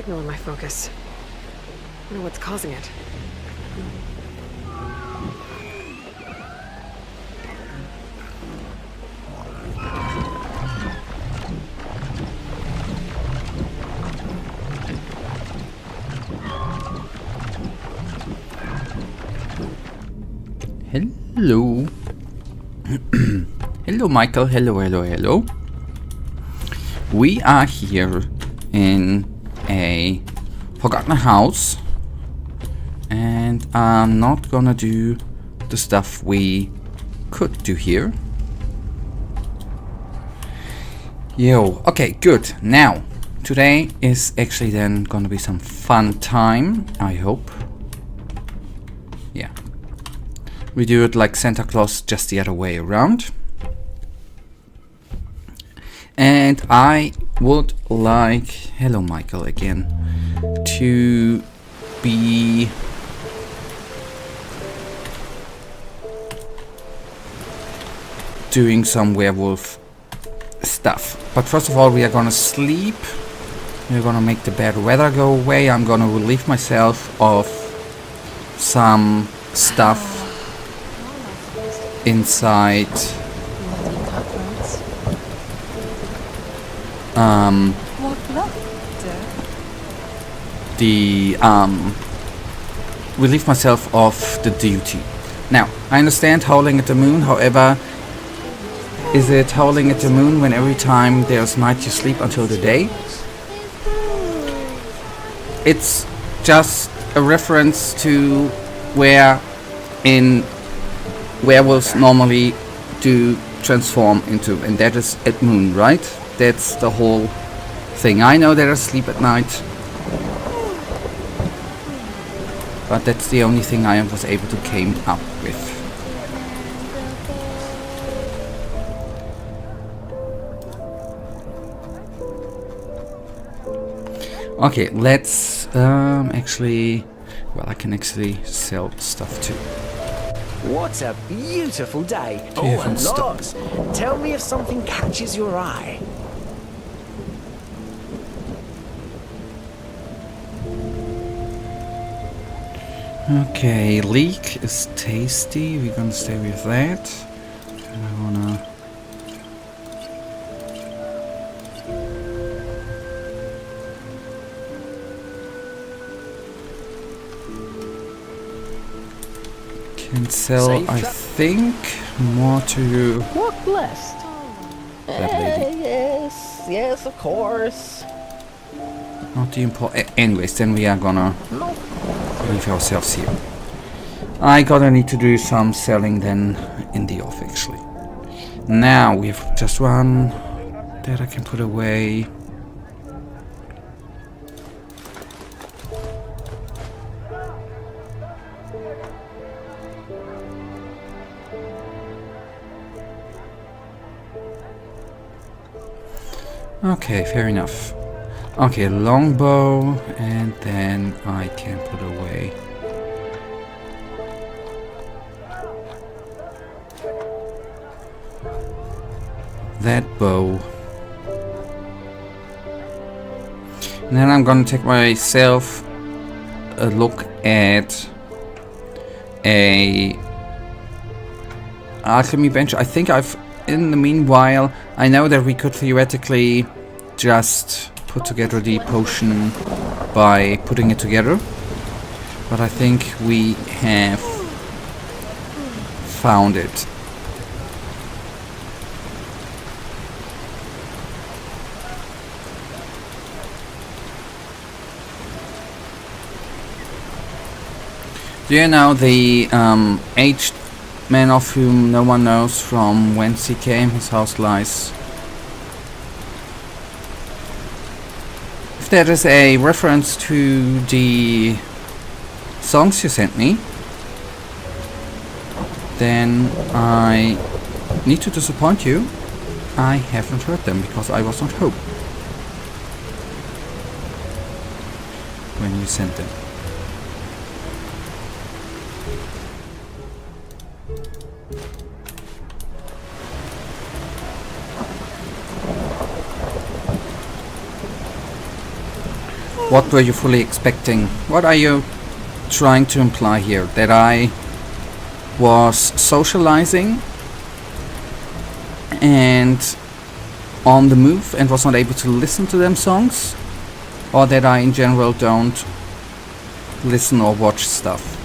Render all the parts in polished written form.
signal in my focus. I wonder what's causing it. Hello. Hello, Michael. Hello. We are here in a forgotten house, and I'm not gonna do the stuff we could do here. Okay, good. Now, today is actually then gonna be some fun time, I hope. Yeah. We do it like Santa Claus, just the other way around. And I would like, hello Michael again, to be doing some werewolf stuff. But first of all, we are gonna sleep. We're gonna make the bad weather go away. I'm gonna relieve myself of some stuff inside relieve myself of the duty. Now, I understand howling at the moon, however, is it howling at the moon when every time there's night you sleep until the day? It's just a reference to where in werewolves normally do transform into, and that is at moon, right? That's the whole thing. I know that I sleep at night, but that's the only thing I was able to came up with. Okay, let's actually, well, I can actually sell stuff too. What a beautiful day. Beautiful and stuff. logs. Tell me if something catches your eye. Okay, leek is tasty. We're gonna stay with that. And I wanna... can sell, Safe I trap. think, more to What blessed? that lady. Yes, of course. Not the anyways, then we are gonna leave ourselves here. I gotta need to do some selling then in the off actually. Now we have just one that I can put away. Okay, fair enough. Okay, longbow, and then I can put away. That bow. And then I'm gonna take myself a look at a alchemy bench. I think in the meanwhile, I know that we could theoretically just put together the potion by putting it together, but I think we have found it. Do you know the aged man of whom no one knows from whence he came? His house lies. If that is a reference to the songs you sent me, then I need to disappoint you. I haven't heard them because I was not home when you sent them. What were you fully expecting? What are you trying to imply here? That I was socializing and on the move and was not able to listen to them songs? Or that I in general don't listen or watch stuff?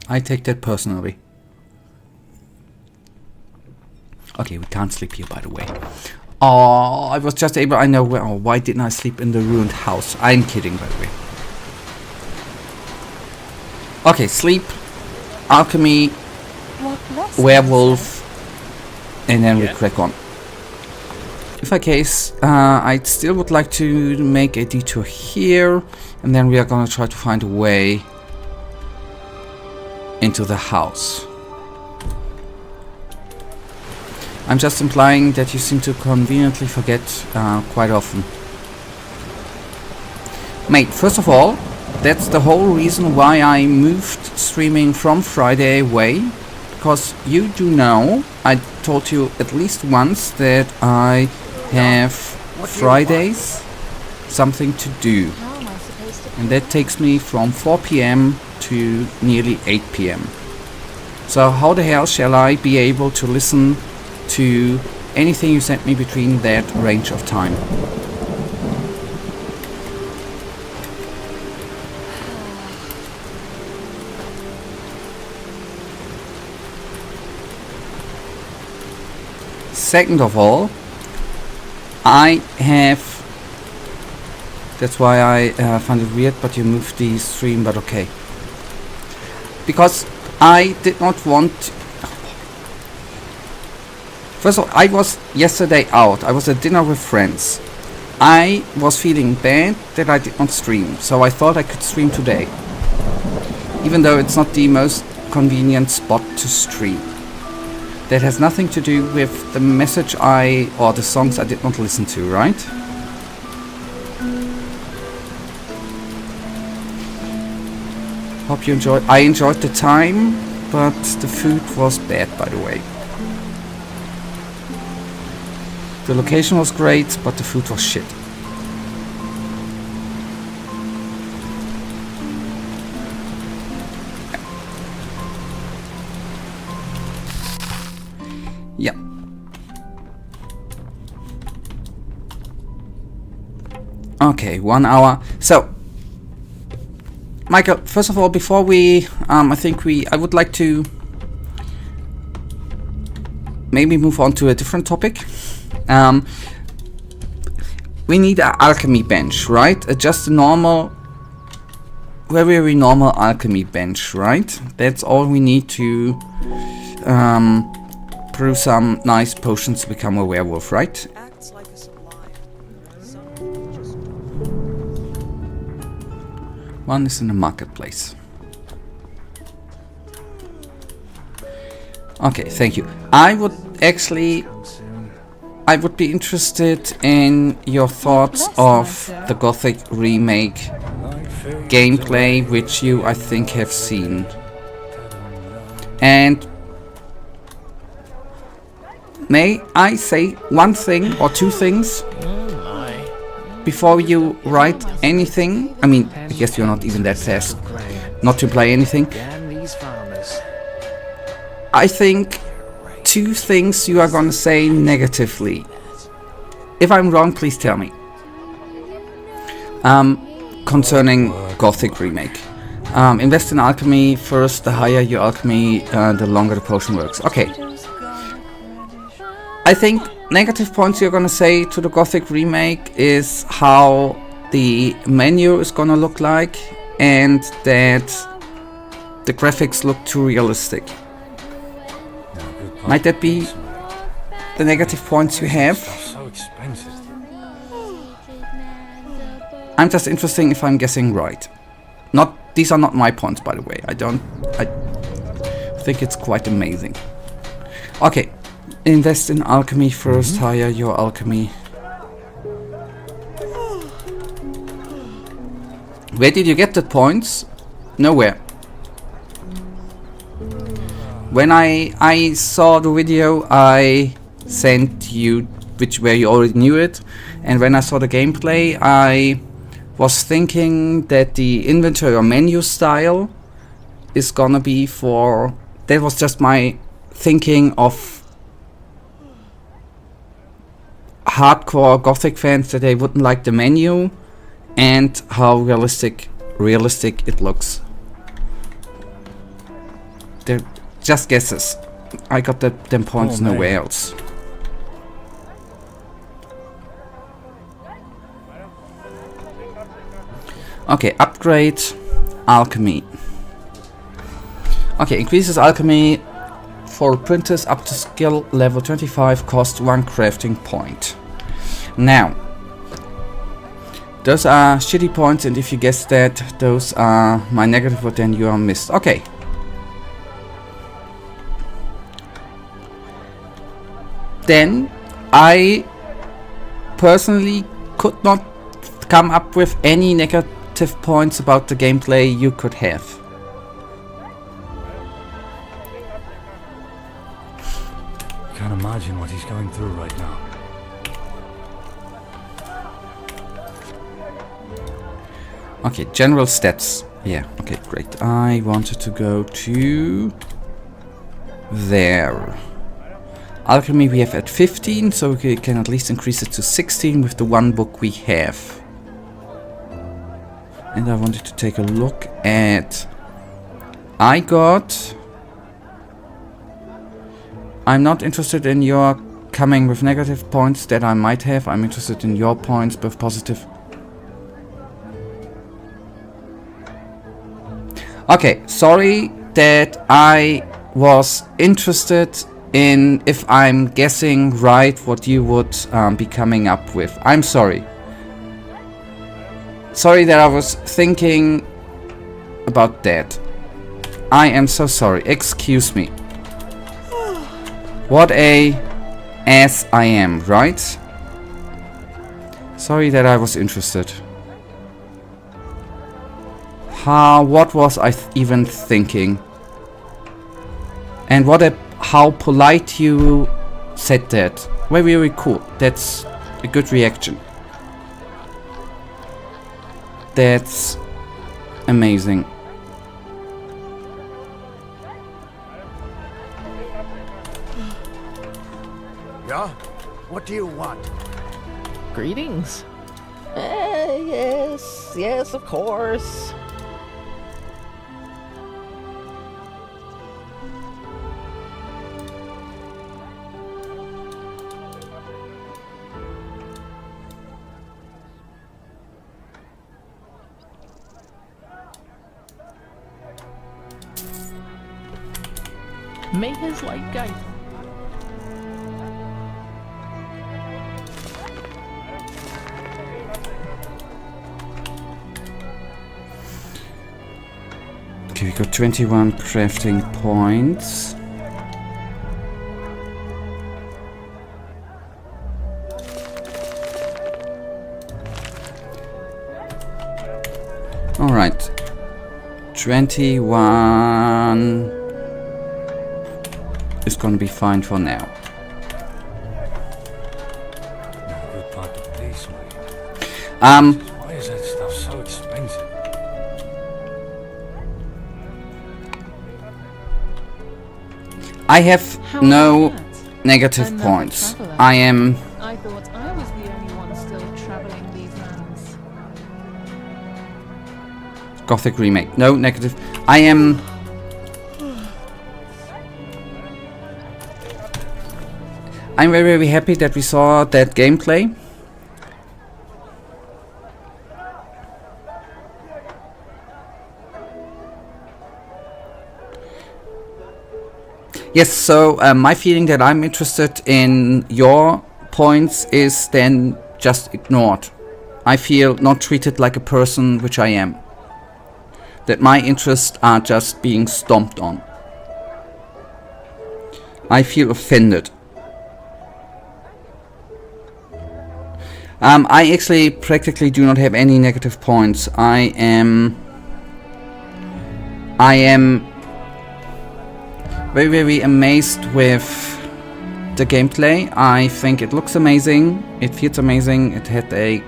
I take that personally. Okay, we can't sleep here, by the way. Oh, I was just able... I know where... Oh, why didn't I sleep in the ruined house? I'm kidding, by the way. Okay, sleep, alchemy, werewolf, and then we crack on. If I case, I still would like to make a detour here, and then we are gonna try to find a way into the house. I'm just implying that you seem to conveniently forget quite often. Mate, first of all, that's the whole reason why I moved streaming from Friday away. Because you do know, I told you at least once that I have Fridays something to do. And that takes me from 4 PM to nearly 8 PM. So how the hell shall I be able to listen to anything you sent me between that range of time? Second of all, I have... That's why I found it weird, but you moved the stream, but okay. Because I did not want... First of all, I was yesterday out. I was at dinner with friends. I was feeling bad that I did not stream, so I thought I could stream today. Even though it's not the most convenient spot to stream. That has nothing to do with the message or the songs I did not listen to, right? Hope you enjoyed. I enjoyed the time, but the food was bad, by the way. The location was great, but the food was shit. Yeah. Okay, 1 hour. So, Michael, first of all, before we, I would like to maybe move on to a different topic. We need an alchemy bench, right? Just a normal, very normal alchemy bench, right? That's all we need to brew some nice potions to become a werewolf, right? Acts like a sublime. One is in the marketplace. Okay, thank you. I would be interested in your thoughts of the Gothic remake gameplay, which you, I think, have seen. And may I say one thing or two things before you write anything? I mean, I guess you're not even that fast not to play anything. I think two things you are gonna say negatively. If I'm wrong, please tell me. Concerning Gothic remake. Invest in alchemy first. The higher your alchemy, the longer the potion works. Okay. I think negative points you're gonna say to the Gothic remake is how the menu is gonna look like and that the graphics look too realistic. Might that be the negative points you have? I'm just interested if I'm guessing right. These are not my points, by the way. I think it's quite amazing. Okay, invest in alchemy first, hire your alchemy. Where did you get the points? Nowhere. When I saw the video, I sent you, where you already knew it. And when I saw the gameplay, I was thinking that the inventory or menu style is gonna be for... That was just my thinking of hardcore Gothic fans, that they wouldn't like the menu and how realistic it looks. They're just guesses. I got them points nowhere else. Okay, upgrade alchemy. Okay, increases alchemy for printers up to skill level 25, cost 1 crafting point. Now, those are shitty points, and if you guessed that, those are my negative, but then you are missed. Okay. Then, I personally could not come up with any negative points about the gameplay you could have. Can't imagine what he's going through right now. Okay, general stats. Yeah, okay, great. I wanted to go to there. Alchemy we have at 15, so we can at least increase it to 16 with the one book we have. And I wanted to take a look at... I'm not interested in your coming with negative points that I might have. I'm interested in your points with positive. Okay, sorry that I was interested in if I'm guessing right what you would be coming up with. I'm sorry. Sorry that I was thinking about that. I am so sorry. Excuse me. What a ass I am, right? Sorry that I was interested. What was I even thinking? And how polite you said that. Very, very cool. That's a good reaction. That's amazing. Yeah? What do you want? Greetings. Yes, of course. May his light guide. Okay, we got 21 crafting points. All right, 21 is gonna be fine for now. Good part of this, mate. Why is that stuff so expensive? I have How no is that? negative I'm not a points. traveller. I am... I thought I was the only one still traveling these lands. Gothic remake. No negative. I am... I'm very, very happy that we saw that gameplay. Yes, so my feeling that I'm interested in your points is then just ignored. I feel not treated like a person, which I am. That my interests are just being stomped on. I feel offended. I actually practically do not have any negative points. I am very, very amazed with the gameplay. I think it looks amazing. It feels amazing. It had the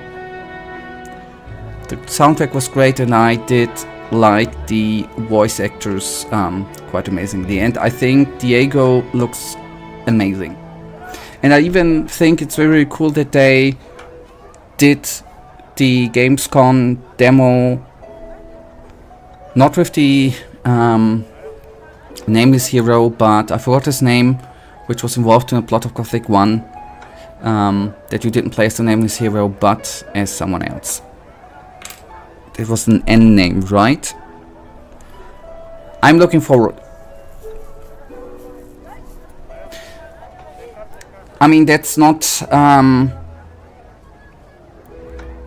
soundtrack was great, and I did like the voice actors quite amazingly. And I think Diego looks amazing. And I even think it's very cool that they did the Gamescom demo not with the nameless hero, but I forgot his name, which was involved in the plot of Gothic 1, that you didn't play as the nameless hero, but as someone else. It was an N name, right? I'm looking forward. I mean, that's not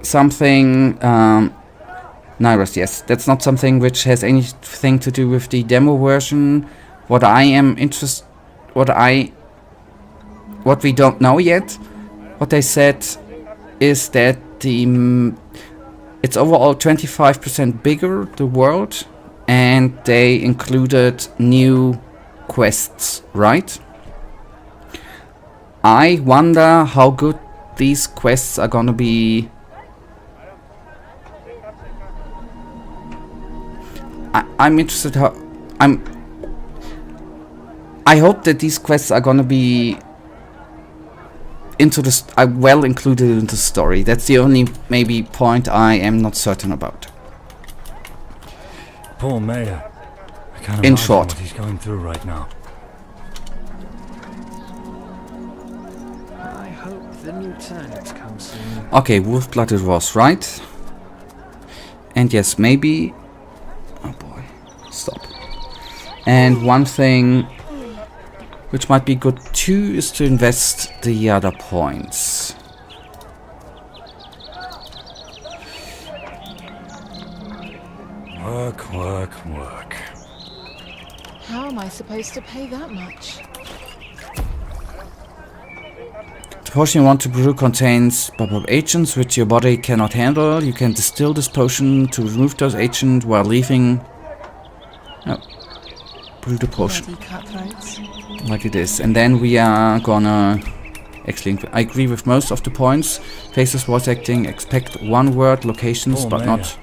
something... Nairos, yes. That's not something which has anything to do with the demo version. What I am interested... What we don't know yet, what they said is that it's overall 25% bigger, the world, and they included new quests, right? I wonder how good these quests are gonna be. I'm interested how... I hope that these quests are gonna be well included into the story. That's the only maybe point I am not certain about. Poor Mayor. I can't In imagine short. what he's going through right now. I hope the new turnips come soon. Okay, Wolfblood it was, right? And yes, maybe... Oh boy, stop. And one thing which might be good too is to invest the other points. Work, work, work. How am I supposed to pay that much? The potion you want to brew contains pop-up agents which your body cannot handle. You can distill this potion to remove those agents while leaving... Oh. Brew the potion. Bloody cutthroats. Like it is. And then we are gonna... Actually, I agree with most of the points. Faces, voice acting, expect one word, locations, Poor but Mayor. not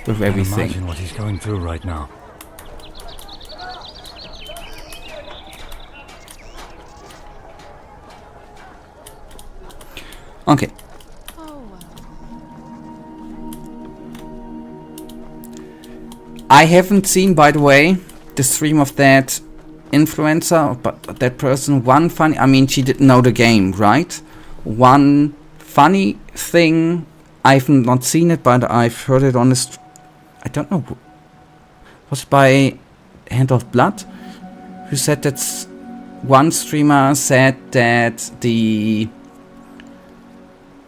with Can't everything. imagine what he's going through right now. Okay. Oh well. I haven't seen, by the way, the stream of that influencer, but that person. One funny... I mean, she didn't know the game, right? One funny thing... I've not seen it, but I've heard it on this... I don't know. Was it by Hand of Blood? Who said that... One streamer said that the...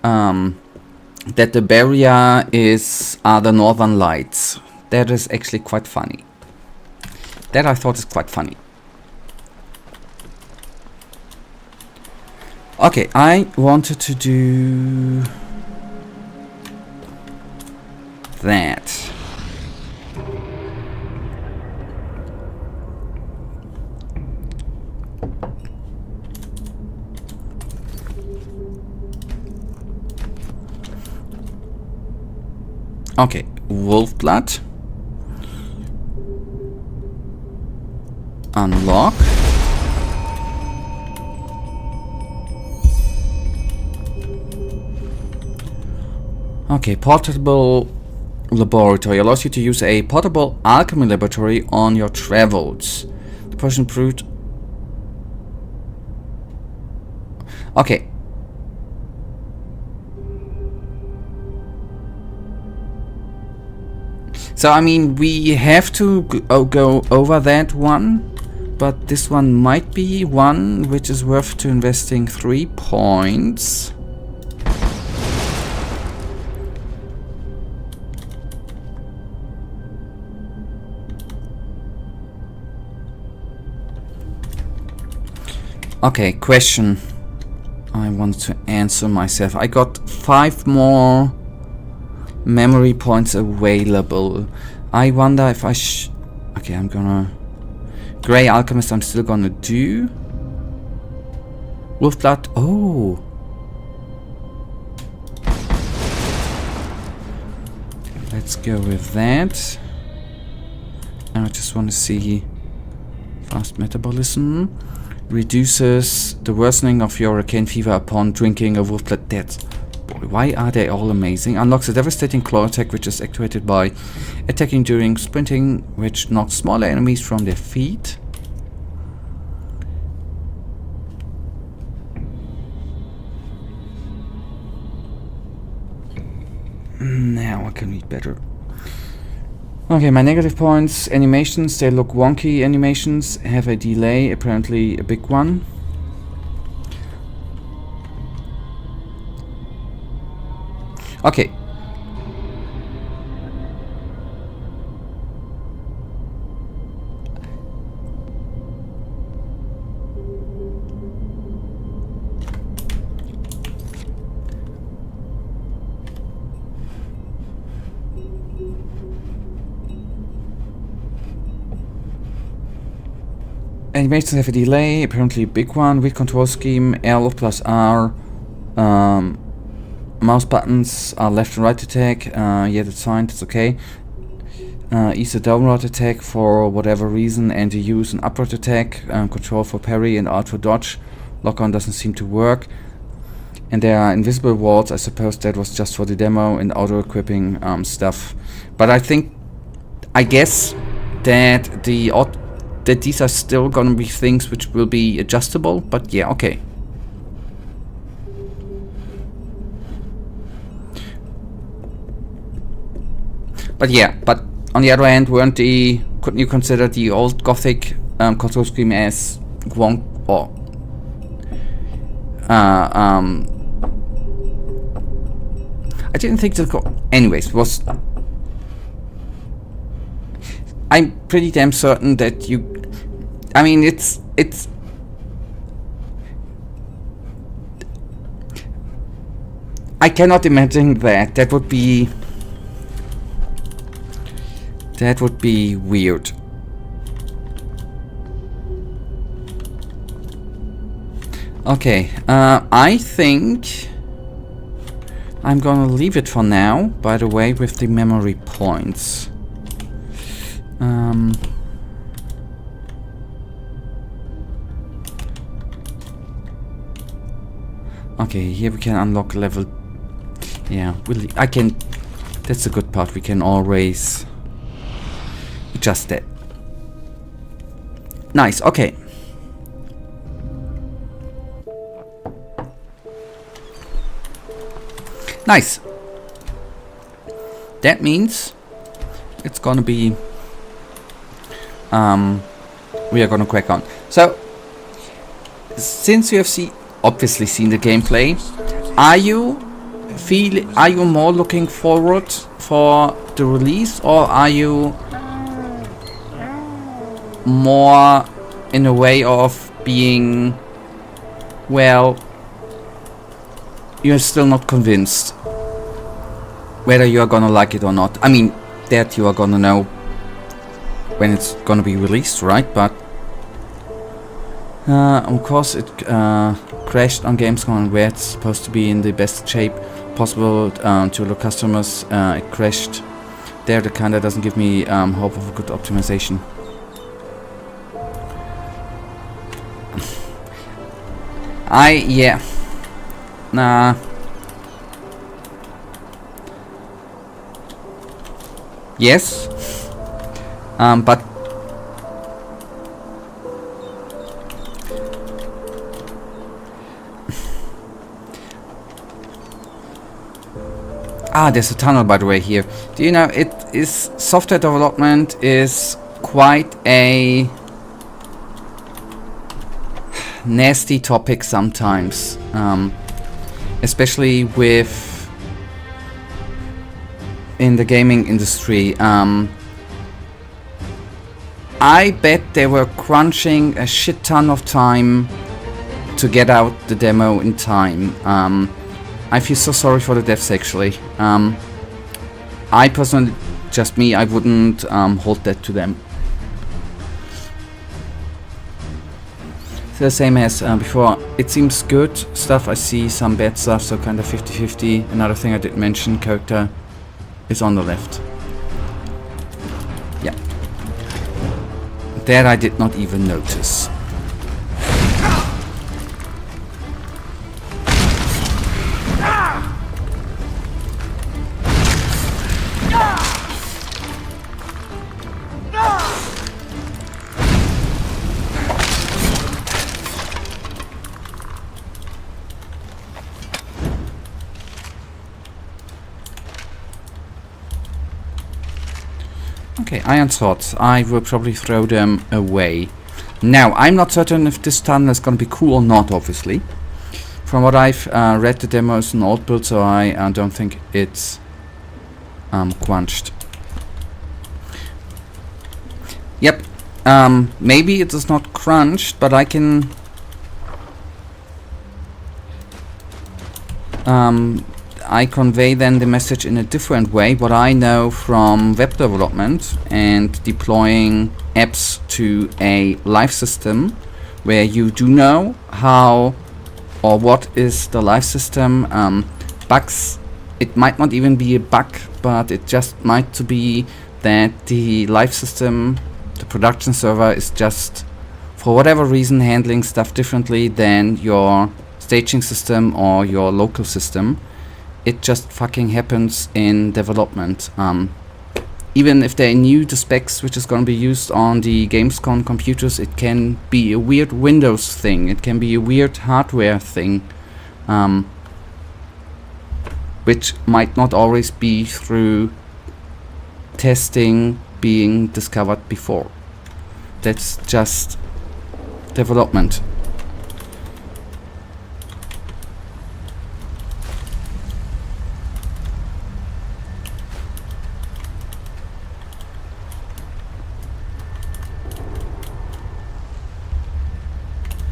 that the barrier are the northern lights. That is actually quite funny. That I thought is quite funny. Okay, I wanted to do that. Okay, Wolfblood. Unlock. Okay, portable laboratory allows you to use a portable alchemy laboratory on your travels. The potion brewed. Okay. So I mean, we have to go over that one. But this one might be one which is worth to investing 3 points. Okay, question. I want to answer myself. I got 5 more memory points available. I wonder if I okay, I'm gonna... Grey Alchemist I'm still gonna do. Wolf blood. Oh. Let's go with that. I just want to see fast metabolism. Reduces the worsening of your arcane fever upon drinking a wolf blood. That's... Boy, why are they all amazing? Unlocks a devastating claw attack which is activated by attacking during sprinting, which knocks smaller enemies from their feet. Now I can read better. Okay, my negative points. Animations, they look wonky animations, have a delay, apparently a big one. Okay. Animations have a delay, apparently a big one. Weak control scheme, L plus R. Mouse buttons are left and right attack. Yeah, that's fine, that's okay. Use a downward attack for whatever reason, and you use an upward attack. Control for parry and alt for dodge. Lock-on doesn't seem to work. And there are invisible walls. I suppose that was just for the demo and auto-equipping stuff. But I guess that that these are still gonna be things which will be adjustable, but yeah, okay. But yeah, but on the other hand, couldn't you consider the old Gothic control scheme as wonk or I didn't think anyways, was... I'm pretty damn certain that you... I mean, it's... I cannot imagine that. That would be weird. Okay, I think I'm gonna leave it for now, by the way, with the memory points. Okay, here we can unlock level... Yeah, I can... That's the good part, we can always adjust that. Nice, okay. Nice. That means it's gonna be... we are gonna crack on. So, since you have obviously seen the gameplay, are you more looking forward for the release, or are you more in a way of being, well, you're still not convinced whether you are gonna like it or not? I mean, that you are gonna know when it's gonna be released, right? But of course it crashed on Gamescom, where it's supposed to be in the best shape possible to the customers. It crashed there. That kinda doesn't give me hope of a good optimization. Yeah. Nah. Yes. But there's a tunnel, by the way, here. Do you know, software development is quite a nasty topic sometimes, especially in the gaming industry. I bet they were crunching a shit ton of time to get out the demo in time. I feel so sorry for the devs, actually. I personally, just me, I wouldn't hold that to them. the same as before. It seems good stuff. I see some bad stuff, so kind of 50-50. Another thing I didn't mention, character is on the left. Yeah. That I did not even notice. Okay, iron swords. I will probably throw them away. Now, I'm not certain if this tunnel is going to be cool or not, obviously. From what I've read, the demo is an old build, so I don't think it's quenched. Yep, maybe it is not crunched, but I can... I convey then the message in a different way. What I know from web development and deploying apps to a live system, where you do know how or what is the live system. Bugs, it might not even be a bug, but it just might to be that the live system, the production server, is just for whatever reason handling stuff differently than your staging system or your local system. It just fucking happens in development. Even if they knew the specs which is going to be used on the Gamescom computers, it can be a weird Windows thing. It can be a weird hardware thing, which might not always be through testing being discovered before. That's just development.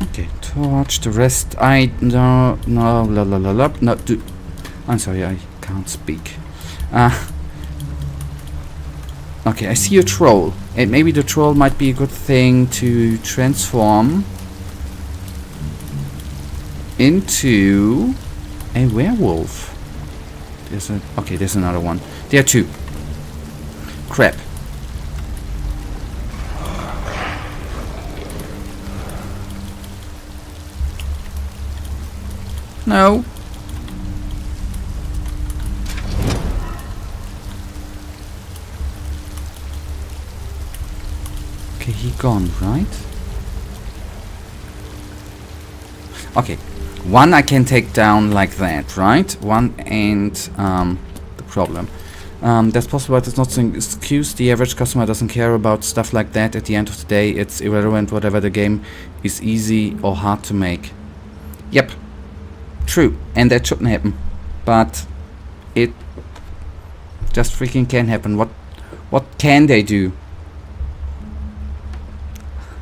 Okay, torch the rest. I no do. I'm sorry, I can't speak. Okay, I see a troll, and maybe the troll might be a good thing to transform into a werewolf. There's a there's another one. There are two. Crap. No. Okay, he gone, right? Okay, one I can take down like that, right? One and the problem. That's possible, but it's not an excuse. The average customer doesn't care about stuff like that. At the end of the day, it's irrelevant whatever the game is easy or hard to make. Yep. True, and that shouldn't happen, but it just freaking can happen. What can they do?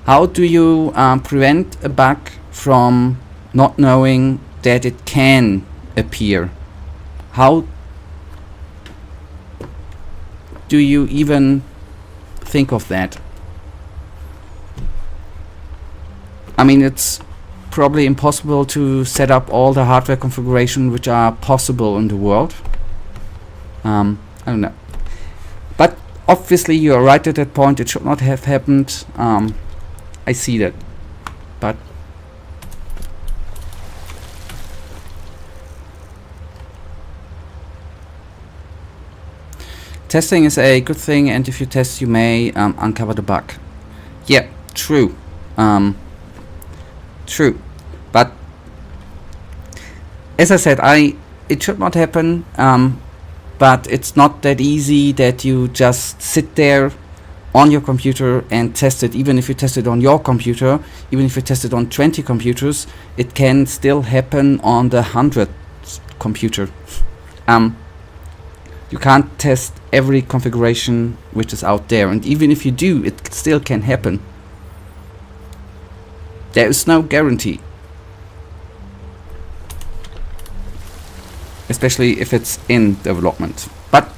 How do you prevent a bug from not knowing that it can appear? How do you even think of that? I mean, it's probably impossible to set up all the hardware configuration which are possible in the world. I don't know. But obviously you are right at that point. It should not have happened. I see that. But testing is a good thing, and if you test you may uncover the bug. Yeah, true. True, but as I said, it should not happen, but it's not that easy that you just sit there on your computer and test it. Even if you test it on your computer, even if you test it on 20 computers, it can still happen on the 100th computer. You can't test every configuration which is out there, and even if you do, it still can happen. There is no guarantee. Especially if it's in development. But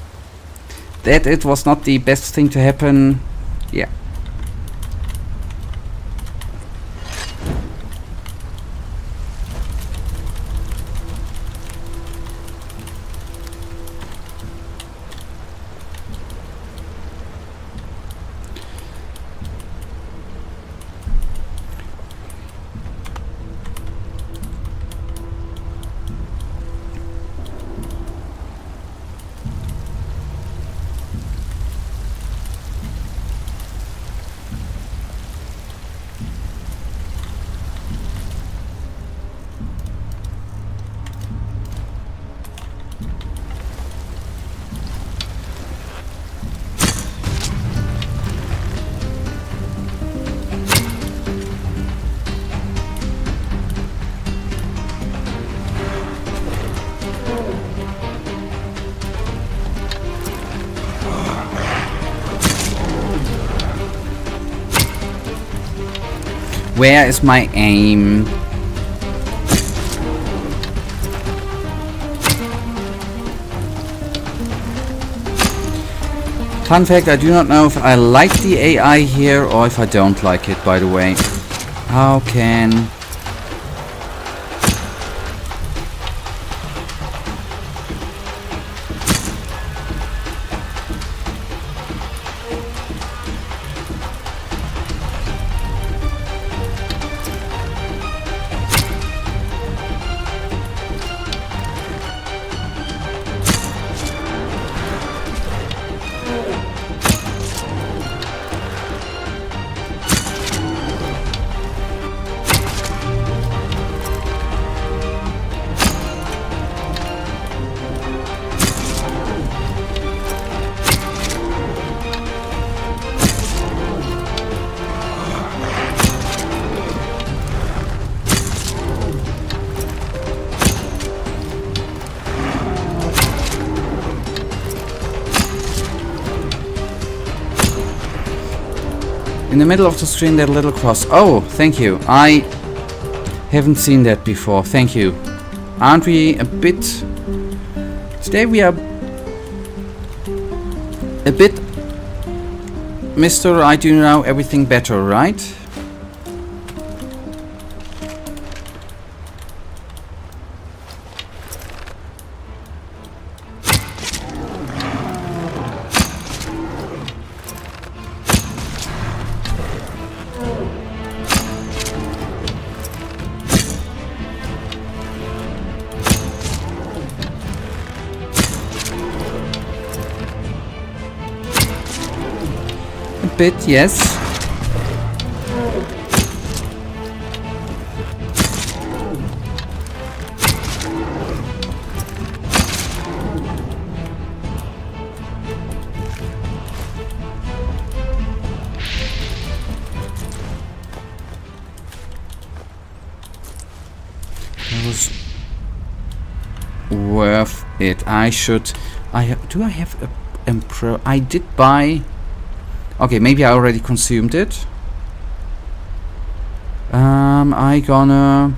that it was not the best thing to happen, yeah. Where is my aim? Fun fact, I do not know if I like the AI here or if I don't like it, by the way. How can... In the middle of the screen, that little cross. Oh, thank you. I haven't seen that before. Thank you. Aren't we a bit... Today we are... a bit... Mr. I do know everything better, right? Bit, yes. It was worth it. I should... do I have a Emperor? I did buy... Okay, maybe I already consumed it. I gonna...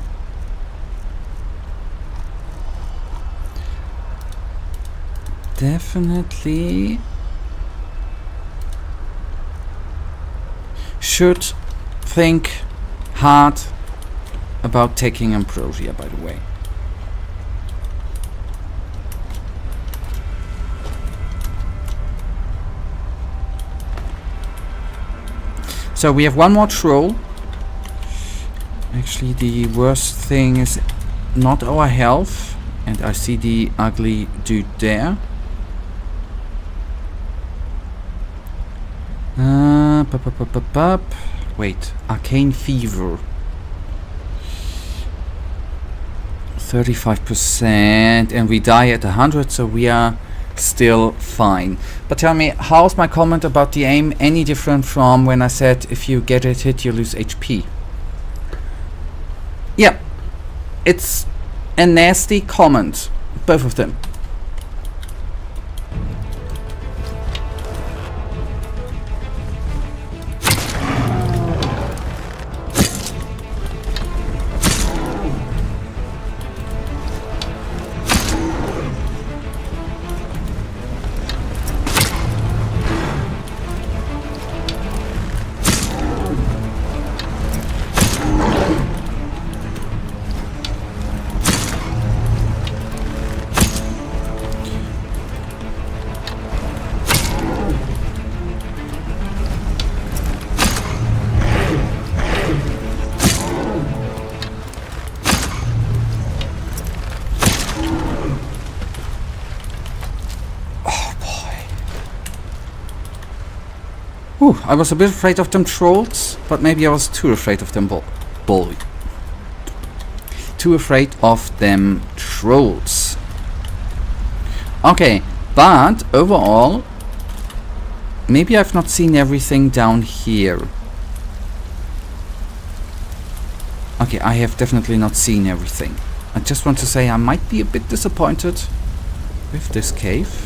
Definitely... should think hard about taking Ambrosia, by the way. So we have one more troll. Actually, the worst thing is not our health. And I see the ugly dude there. Wait, Arcane Fever. 35%. And we die at 100, so we are still fine. But tell me, how's my comment about the aim any different from when I said if you get it hit you lose HP? Yeah, it's a nasty comment, both of them. I was a bit afraid of them trolls, but maybe I was too afraid of them too afraid of them trolls. Okay, but overall, maybe I've not seen everything down here. Okay, I have definitely not seen everything. I just want to say I might be a bit disappointed with this cave.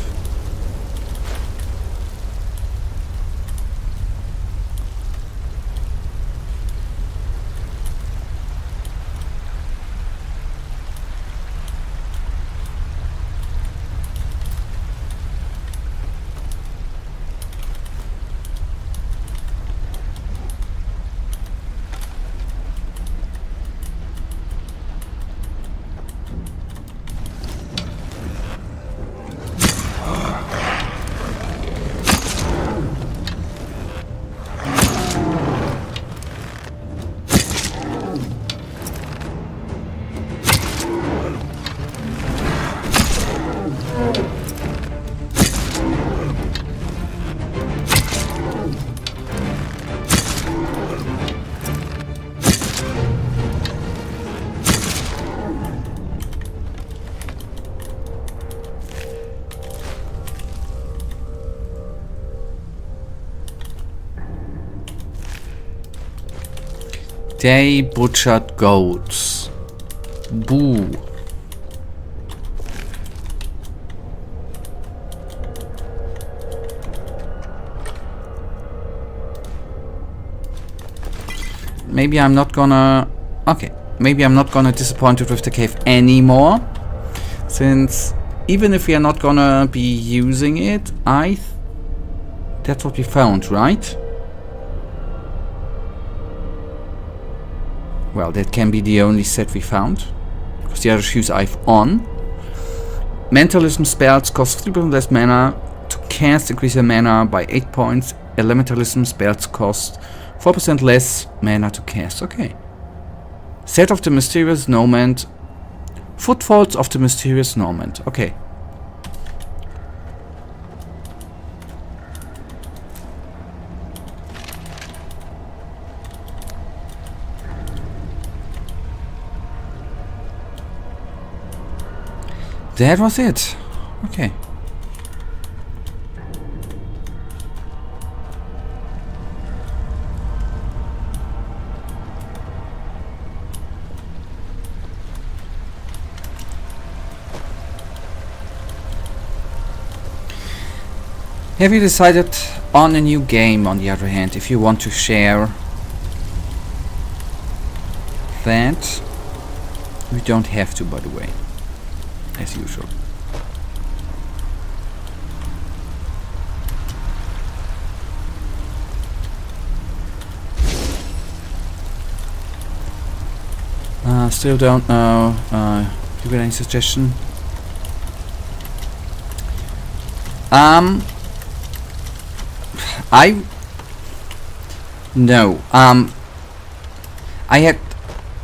They butchered goats. Boo. Maybe I'm not gonna... Okay. Maybe I'm not gonna disappoint you with the cave anymore. Since even if we are not gonna be using it, that's what we found, right? Well, that can be the only set we found. Because the other shoes I've on. Mentalism spells cost 3% less mana to cast, increase your mana by 8 points. Elementalism spells cost 4% less mana to cast. Okay. Set of the Mysterious Nomad. Footfalls of the Mysterious Nomad. Okay. That was it. Okay. Have you decided on a new game, on the other hand, if you want to share that? You don't have to, by the way, as usual. Still don't know. You got any suggestion? No. I had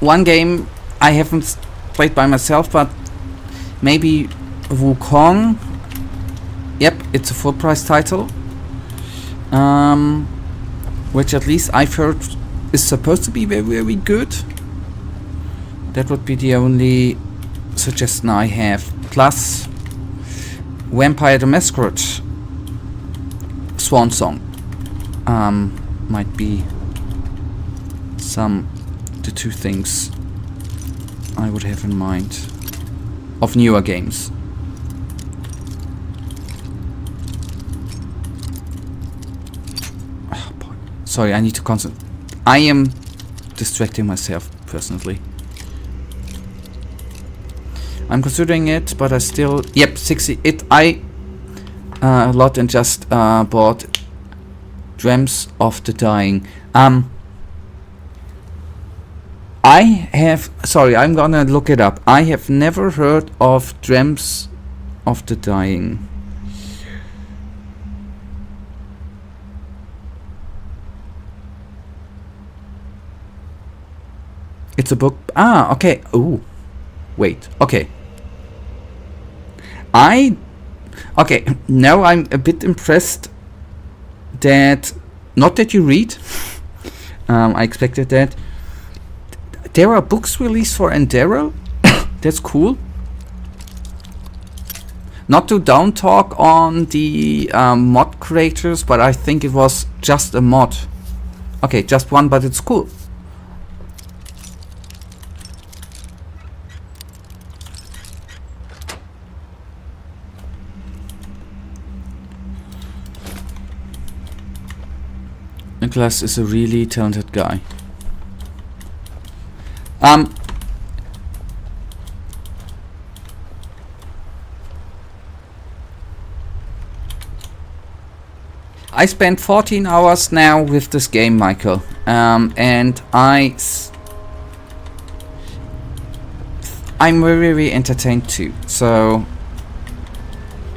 one game I haven't played by myself, but maybe Wukong. Yep, it's a full price title. Which at least I've heard is supposed to be very, very good. That would be the only suggestion I have. Plus Vampire the Masquerade Swan Song might be the two things I would have in mind of newer games. Oh, boy. Sorry, I need to concentrate. I am distracting myself personally. I'm considering it, but I still... Yep, 60... I a lot and just bought Dreams of the Dying. I have... Sorry, I'm gonna look it up. I have never heard of Dreams of the Dying. It's a book... Ah, okay. Ooh. Wait, okay. Okay, now I'm a bit impressed that... Not that you read. I expected that. There are books released for Enderal. That's cool. Not to down talk on the mod creators, but I think it was just a mod. Okay, just one, but it's cool. Nicholas is a really talented guy. I spent 14 hours now with this game, Michael, and I'm very, very entertained too. So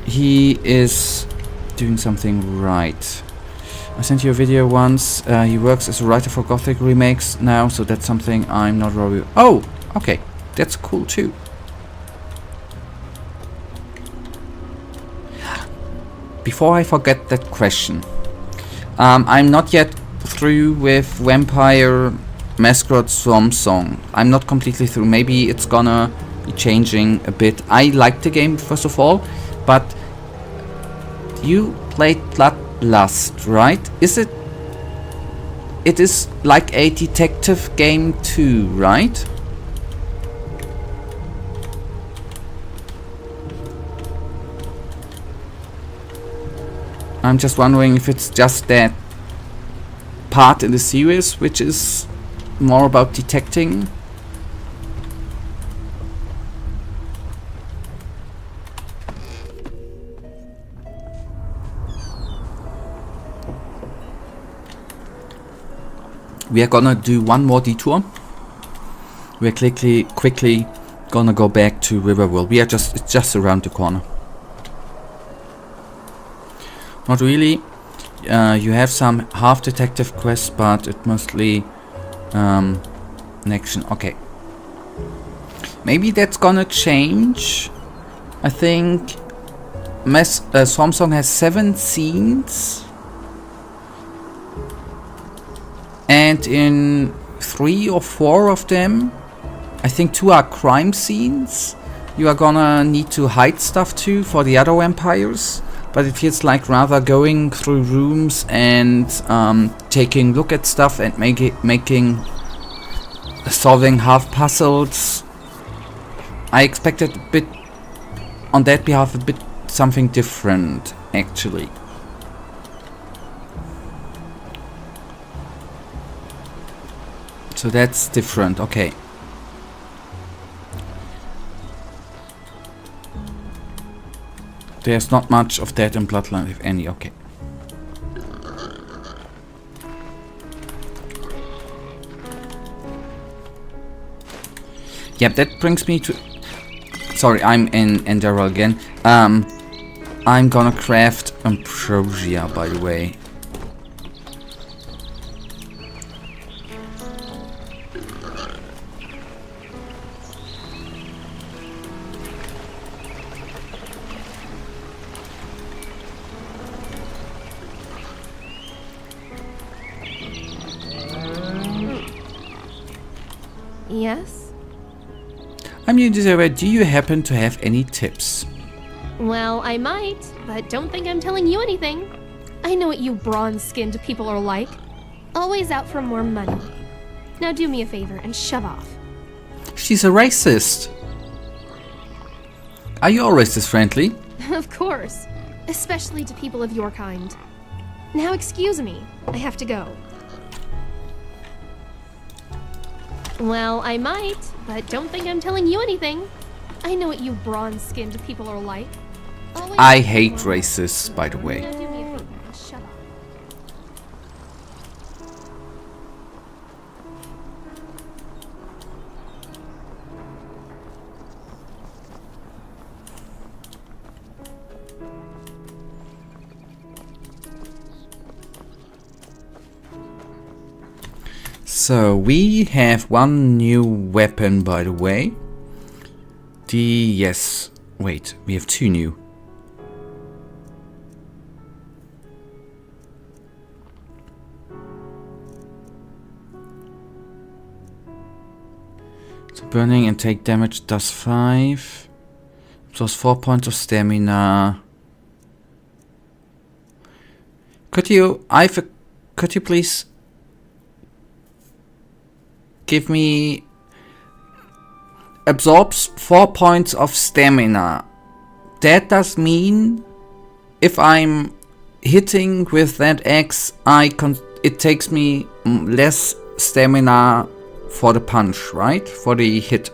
he is doing something right. I sent you a video once. He works as a writer for Gothic remakes now, so that's something I'm not really... Oh, okay, that's cool too. Before I forget that question, I'm not yet through with Vampire Masquerade Swan Song. I'm not completely through. Maybe it's gonna be changing a bit. I like the game first of all, but you played Bloodlust, right? Is it it is like a detective game too, right? I'm just wondering if it's just that part in the series which is more about detecting. We are gonna do one more detour. We're quickly gonna go back to Riverworld. It's just around the corner. Not really. You have some half detective quests, but it mostly an action. Okay. Maybe that's gonna change. I think Samsung has 7 scenes. And in 3 or 4 of them, I think 2 are crime scenes. You are gonna need to hide stuff too for the other vampires. But it feels like rather going through rooms and taking a look at stuff and solving half puzzles. I expected a bit, on that behalf, something different actually. So that's different, okay. There's not much of that in Bloodline, if any, okay. Yep, that brings me to... Sorry, I'm in Enderal again. I'm gonna craft Ambrosia, by the way. Yes? I'm new to Zara. Do you happen to have any tips? Well, I might, but don't think I'm telling you anything. I know what you bronze-skinned people are like. Always out for more money. Now do me a favor and shove off. She's a racist. Are you all racist friendly? Of course. Especially to people of your kind. Now excuse me. I have to go. Well, I might, but don't think I'm telling you anything. I know what you bronze-skinned people are like. Always I hate racists, by the way. Now do me a favor and shove off. So we have one new weapon, by the way. Wait, we have 2 new. So burning and take damage does 5. Plus 4 points of stamina. Could you please give me... Absorbs 4 points of stamina. That does mean if I'm hitting with that axe, it takes me less stamina for the punch, right? For the hit.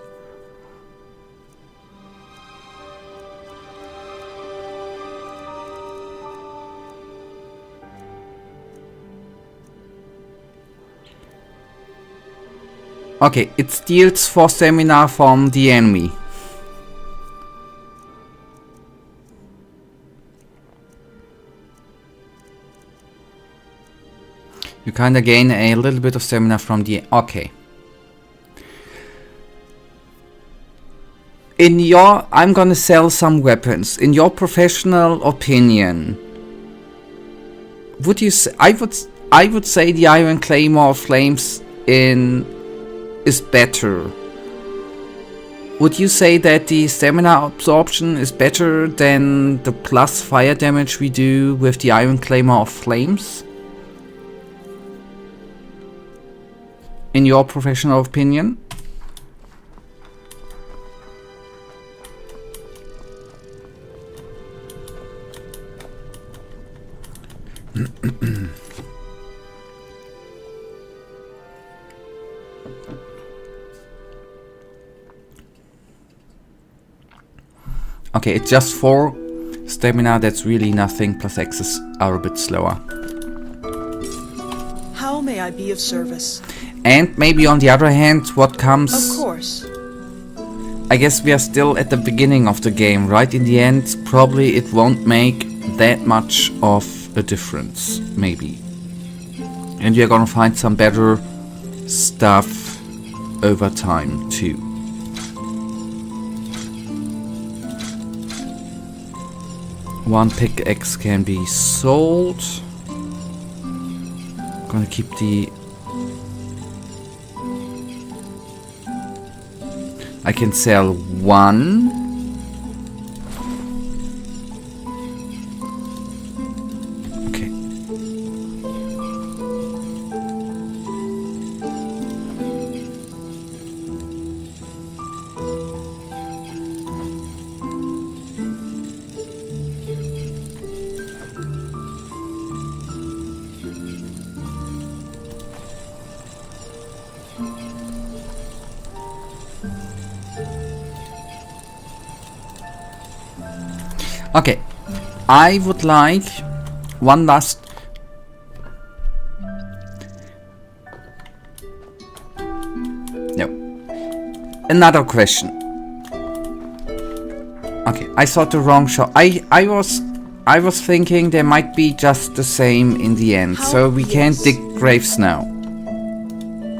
Okay, it steals 4 stamina from the enemy. You kinda gain a little bit of stamina from the... Okay. I'm gonna sell some weapons. In your professional opinion, would you say... I would say the Iron Claymore Flames is better. Would you say that the stamina absorption is better than the plus fire damage we do with the Iron Claymore of Flames? in your professional opinion? Okay, it's just 4 stamina, that's really nothing, plus X's are a bit slower. How may I be of service? And maybe on the other hand, what comes... Of course. I guess we are still at the beginning of the game, right? In the end, probably it won't make that much of a difference, maybe. And you're gonna find some better stuff over time, too. One pickaxe can be sold. Gonna keep the... I can sell 1. Okay. Okay, I would like one last... No. Another question. Okay, I thought the wrong shot. I was thinking they might be just the same in the end, so we can't dig graves now.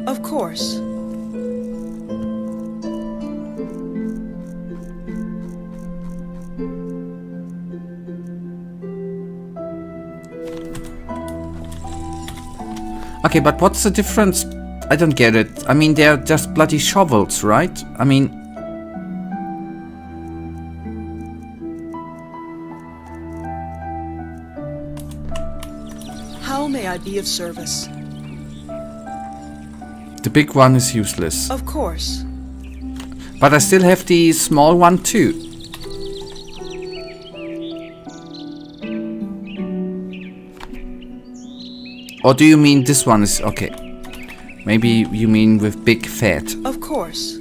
Of course. Okay, but what's the difference? I don't get it. I mean, they're just bloody shovels, right? I mean... How may I be of service? The big one is useless. Of course. But I still have the small one too. Or do you mean this one is... okay. Maybe you mean with big fat. Of course.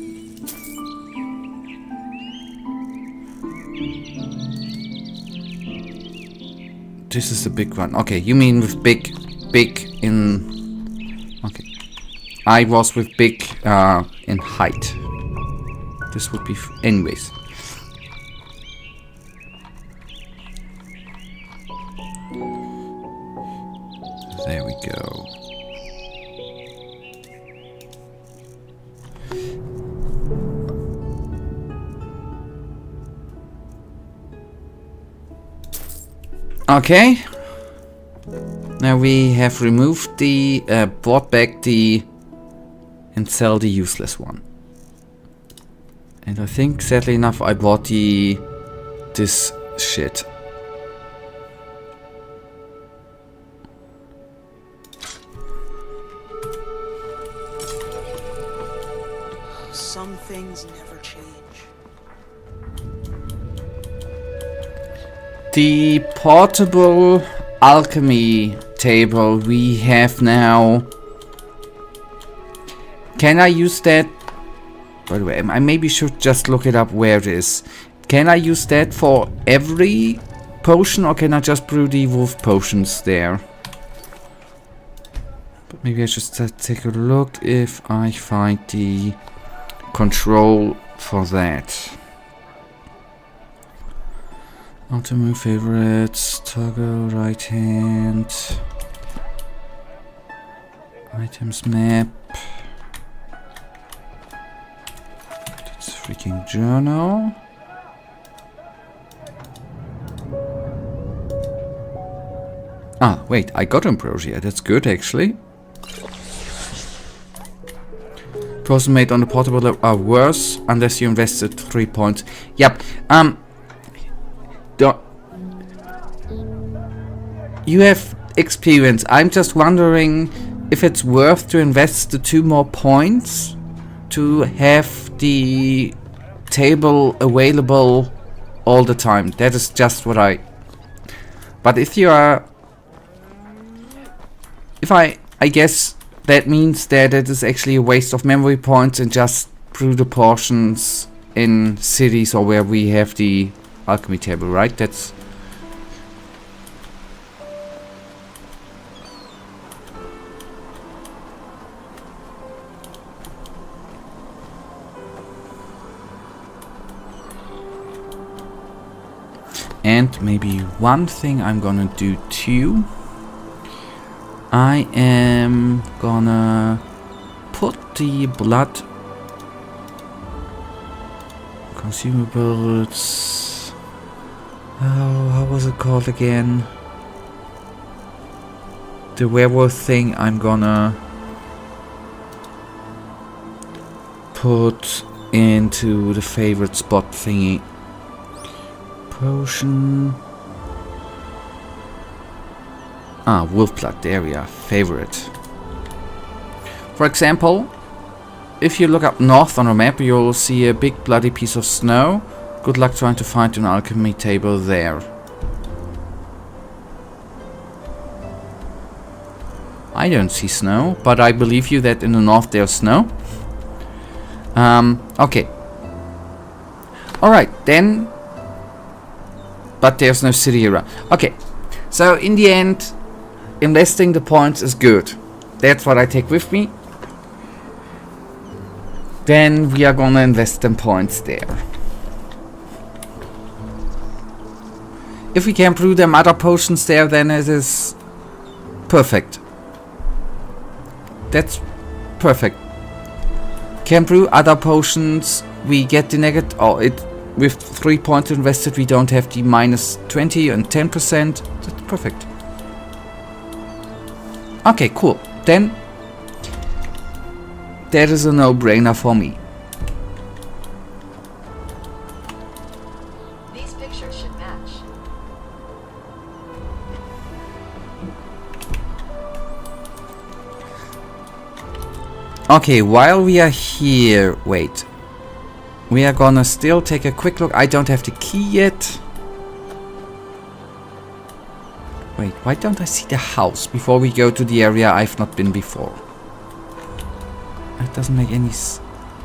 This is the big one. Okay, you mean with big in... okay. I was with big in height. This would be... anyways. There we go. Okay. Now we have removed the, brought back the, and sell the useless one. And I think, sadly enough, I bought the, this shit. Some things never change. The portable alchemy table we have now. Can I use that? By the way, I maybe should just look it up where it is. Can I use that for every potion, or can I just brew the wolf potions there? But maybe I should take a look if I find the control for that. Ultimate favorites, toggle right hand, items map. That's freaking journal. Ah, wait, I got ambrosia. That's good actually. Potions made on the portable are worse unless you invested 3 points. Yep. You have experience. I'm just wondering if it's worth to invest the 2 more points to have the table available all the time. That is just what I... But if you are... I guess that means that it is actually a waste of memory points and just brew the portions in cities or where we have the alchemy table, right? That's... And maybe one thing I'm gonna do too. I am gonna put the blood consumables. Oh, how was it called again? The werewolf thing I'm gonna put into the favorite spot thingy. Potion. Ah, wolf blood, there we are. Favorite. For example, if you look up north on a map, you'll see a big bloody piece of snow. Good luck trying to find an alchemy table there. I don't see snow, but I believe you that in the north there's snow. Okay. Alright, then... But there's no city around. Okay, so in the end, investing the points is good. That's what I take with me. Then we are gonna invest them points there. If we can brew them other potions there, then it is perfect. That's perfect. Can brew other potions. We get the negative. Oh, it with 3 points invested, we don't have the minus 20 and 10%. That's perfect. Okay, cool. Then that is a no-brainer for me. These pictures should match. Okay, while we are here, wait. We are gonna still take a quick look. I don't have the key yet. Wait, why don't I see the house before we go to the area I've not been before? That doesn't make any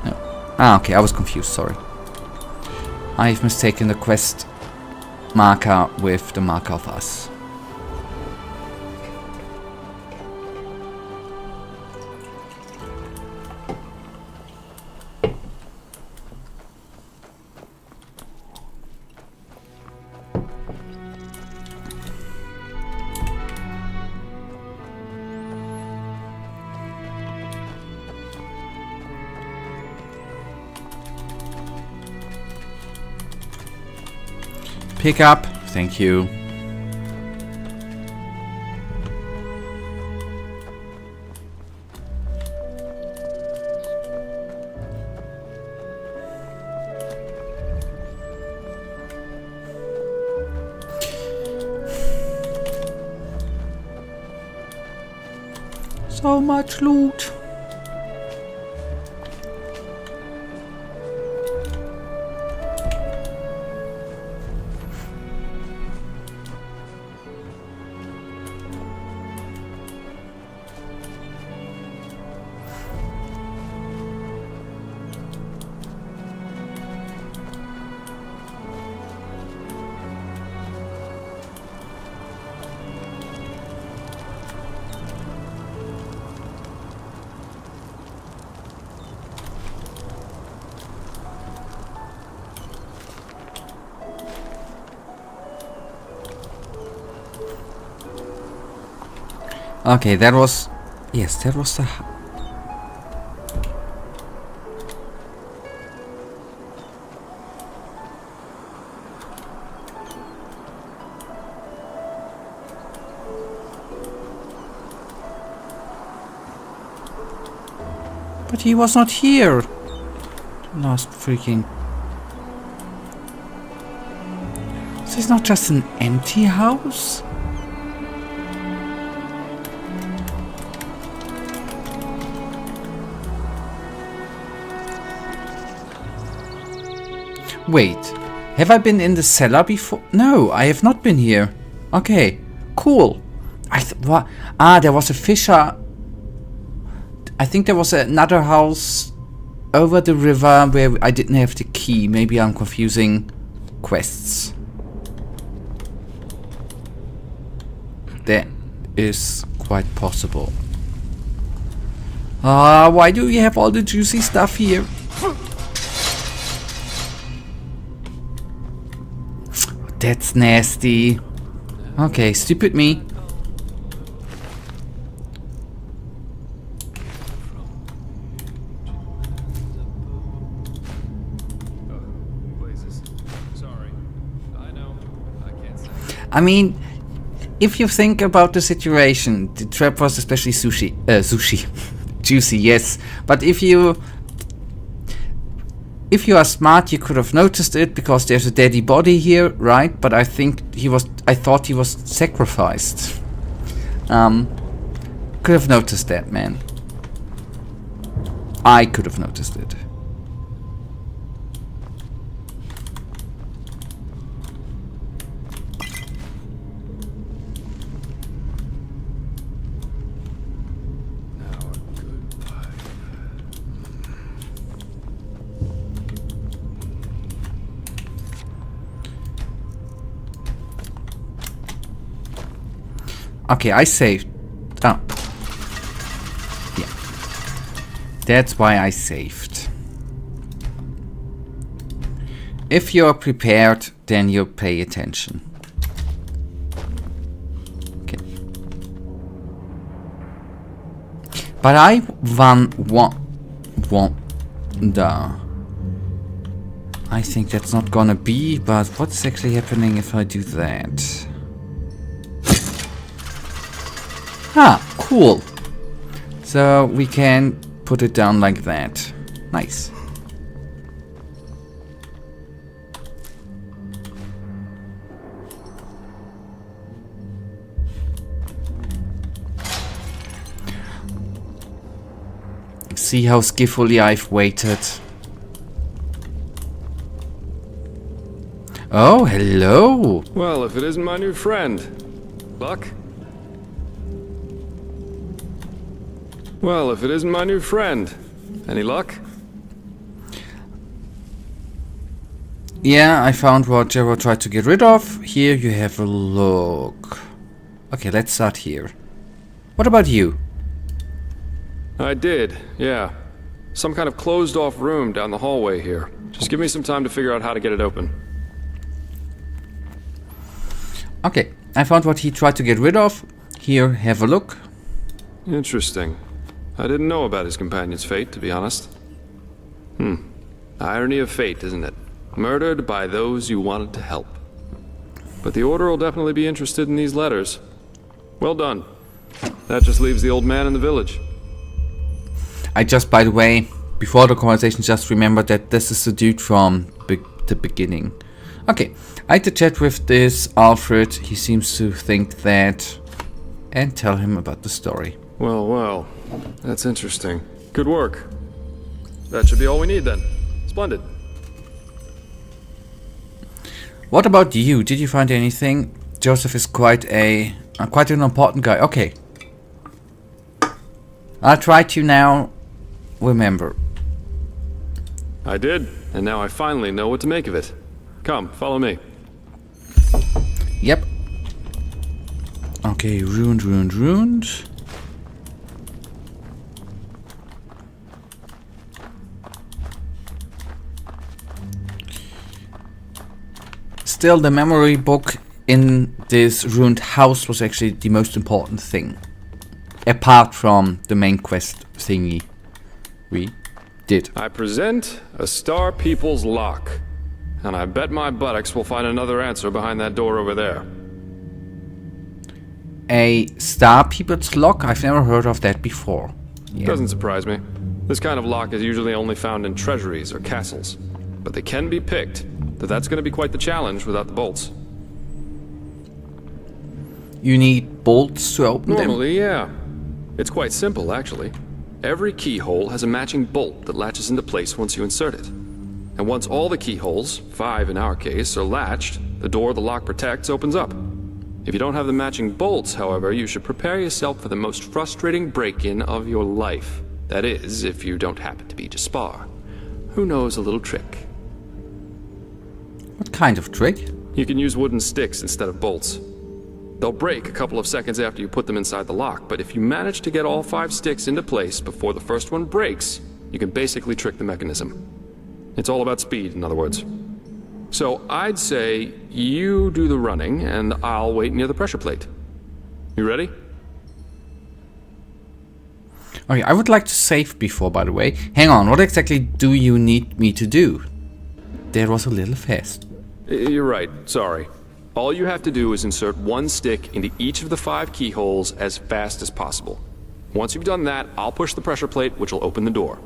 no. Ah, okay, I was confused, sorry. I've mistaken the quest marker with the marker of us. Pick up. Thank you. So much loot. Okay, that was... Yes, that was the... But he was not here. Last freaking... So it's not just an empty house? Wait, have I been in the cellar before? No, I have not been here. Okay, cool. There was a fisher. I think there was another house over the river where I didn't have the key. Maybe I'm confusing quests. That is quite possible. Why do you have all the juicy stuff here? That's nasty. Okay, stupid me. I mean, if you think about the situation, the trap was especially sushi, juicy, yes. But if you are smart, you could have noticed it because there's a dead body here, right? But I thought he was sacrificed. Could have noticed that, man. I could have noticed it. Okay, I saved. Oh. Yeah. That's why I saved. If you're prepared, then you pay attention. Okay. But I wonder. I think that's not gonna be, but what's actually happening if I do that? Ah, cool. So we can put it down like that. Nice. See how skillfully I've waited. Oh, hello. Well, if it isn't my new friend. Luck? Well, if it isn't my new friend. Any luck? Yeah, I found what Jero tried to get rid of. Here you have a look. Okay, let's start here. What about you? I did, yeah. Some kind of closed-off room down the hallway here. Just give me some time to figure out how to get it open. Okay, I found what he tried to get rid of. Here, have a look. Interesting. I didn't know about his companion's fate, to be honest. Irony of fate, isn't it? Murdered by those you wanted to help. But the Order will definitely be interested in these letters. Well done. That just leaves the old man in the village. I just, by the way, before the conversation, just remembered that this is the dude from the beginning. Okay, I had to chat with this Alfred. He seems to think that... and tell him about the story. Well, well. That's interesting. Good work. That should be all we need then. Splendid. What about you? Did you find anything? Joseph is quite an important guy. Okay. I'll try to now remember. I did, and now I finally know what to make of it. Come, follow me. Yep. Okay, ruined. Still, the memory book in this ruined house was actually the most important thing. Apart from the main quest thingy we did. I present a Star People's lock. And I bet my buttocks will find another answer behind that door over there. A Star People's lock? I've never heard of that before. Yeah. Doesn't surprise me. This kind of lock is usually only found in treasuries or castles. But they can be picked. That's going to be quite the challenge without the bolts. You need bolts to open them? Normally, yeah. It's quite simple, actually. Every keyhole has a matching bolt that latches into place once you insert it. And once all the keyholes, 5 in our case, are latched, the door the lock protects opens up. If you don't have the matching bolts, however, you should prepare yourself for the most frustrating break-in of your life. That is, if you don't happen to be Jaspar. Who knows a little trick? What kind of trick? You can use wooden sticks instead of bolts. They'll break a couple of seconds after you put them inside the lock, but if you manage to get all 5 sticks into place before the first one breaks, you can basically trick the mechanism. It's all about speed, in other words. So I'd say you do the running, and I'll wait near the pressure plate. You ready? Okay, I would like to save before, by the way. Hang on, what exactly do you need me to do? That was a little fast. You're right, sorry. All you have to do is insert 1 stick into each of the 5 keyholes as fast as possible. Once you've done that, I'll push the pressure plate, which will open the door.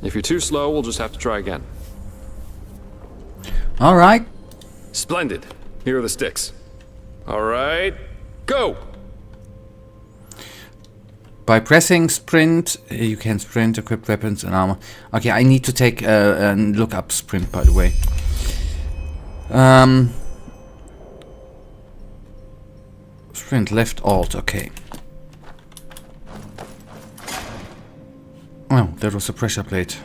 If you're too slow, we'll just have to try again. Alright. Splendid. Here are the sticks. Alright, go! By pressing sprint, you can sprint, equip weapons and armor. Okay, I need to take a look up sprint, by the way. Sprint left alt, okay. Oh, that was a pressure plate.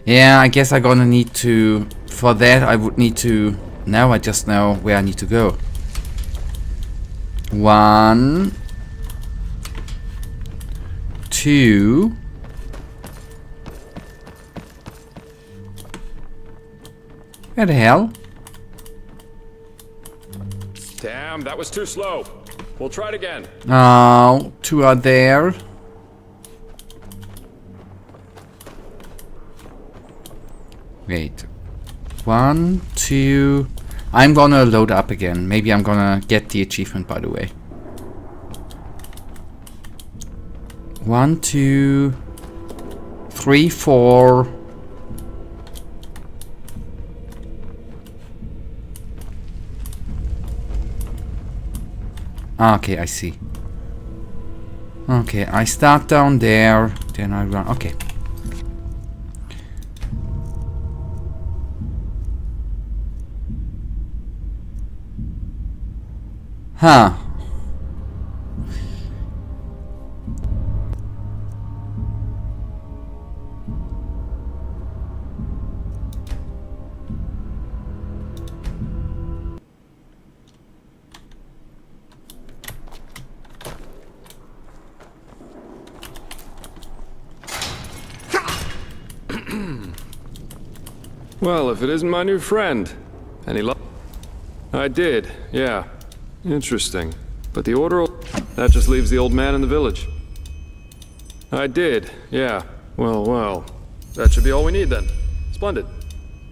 Yeah, I guess I'm gonna need to... For that, I would need to... Now I just know where I need to go. 1... 2... Where the hell? Damn, that was too slow. We'll try it again. Oh, 2 are there. Wait. 1, 2... I'm gonna load up again. Maybe I'm gonna get the achievement, by the way. 1, 2... 3, 4... Okay, I see. Okay, I start down there, then I run. Okay. Huh. Well, if it isn't my new friend. Any luck? I did, yeah. Interesting. But the order... That just leaves the old man in the village. I did, yeah. Well. That should be all we need then. Splendid.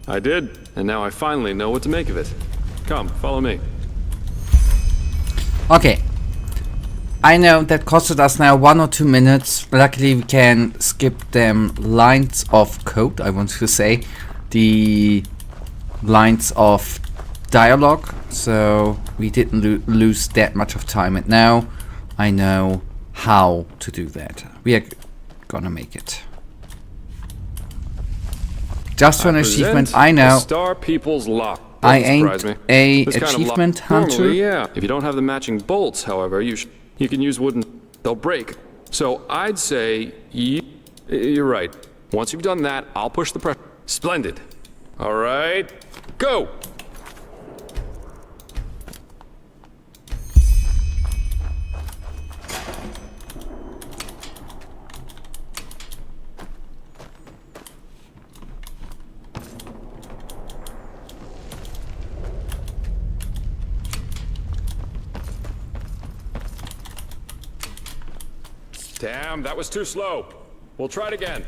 I did, and now I finally know what to make of it. Come, follow me. Okay. I know that costed us now 1 or 2 minutes. Luckily we can skip them lines of code, I want to say. The lines of dialogue, so we didn't lose that much of time, and now I know how to do that. We are gonna make it. Just for an achievement, I know. Star People's Lock. I ain't a This kind of achievement lock- hunter. Normally, yeah. If you don't have the matching bolts, however, you can use wooden. They'll break. So I'd say you're right. Once you've done that, I'll push the press. Splendid. All right, go. Damn, that was too slow. We'll try it again.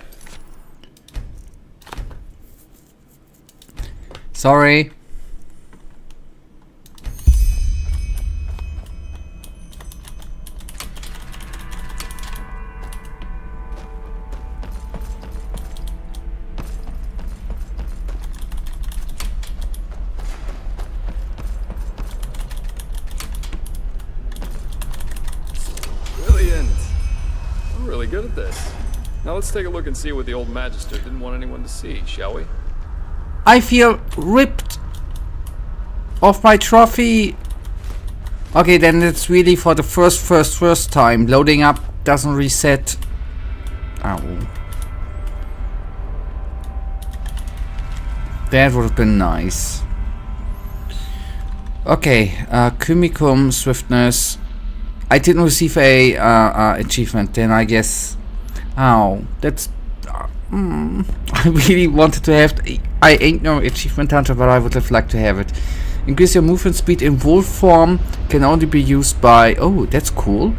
Sorry. really good at this. Now let's take a look and see what the old Magister didn't want anyone to see, shall we? I feel ripped of my trophy. Okay, then it's really for the first time. Loading up doesn't reset. Ow. That would have been nice. Okay, Kumicum Swiftness. I didn't receive a achievement, then I guess. Ow, that's. I really wanted to have. I ain't no achievement hunter, but I would have liked to have it. Increase your movement speed in wolf form can only be used by. Oh, that's cool.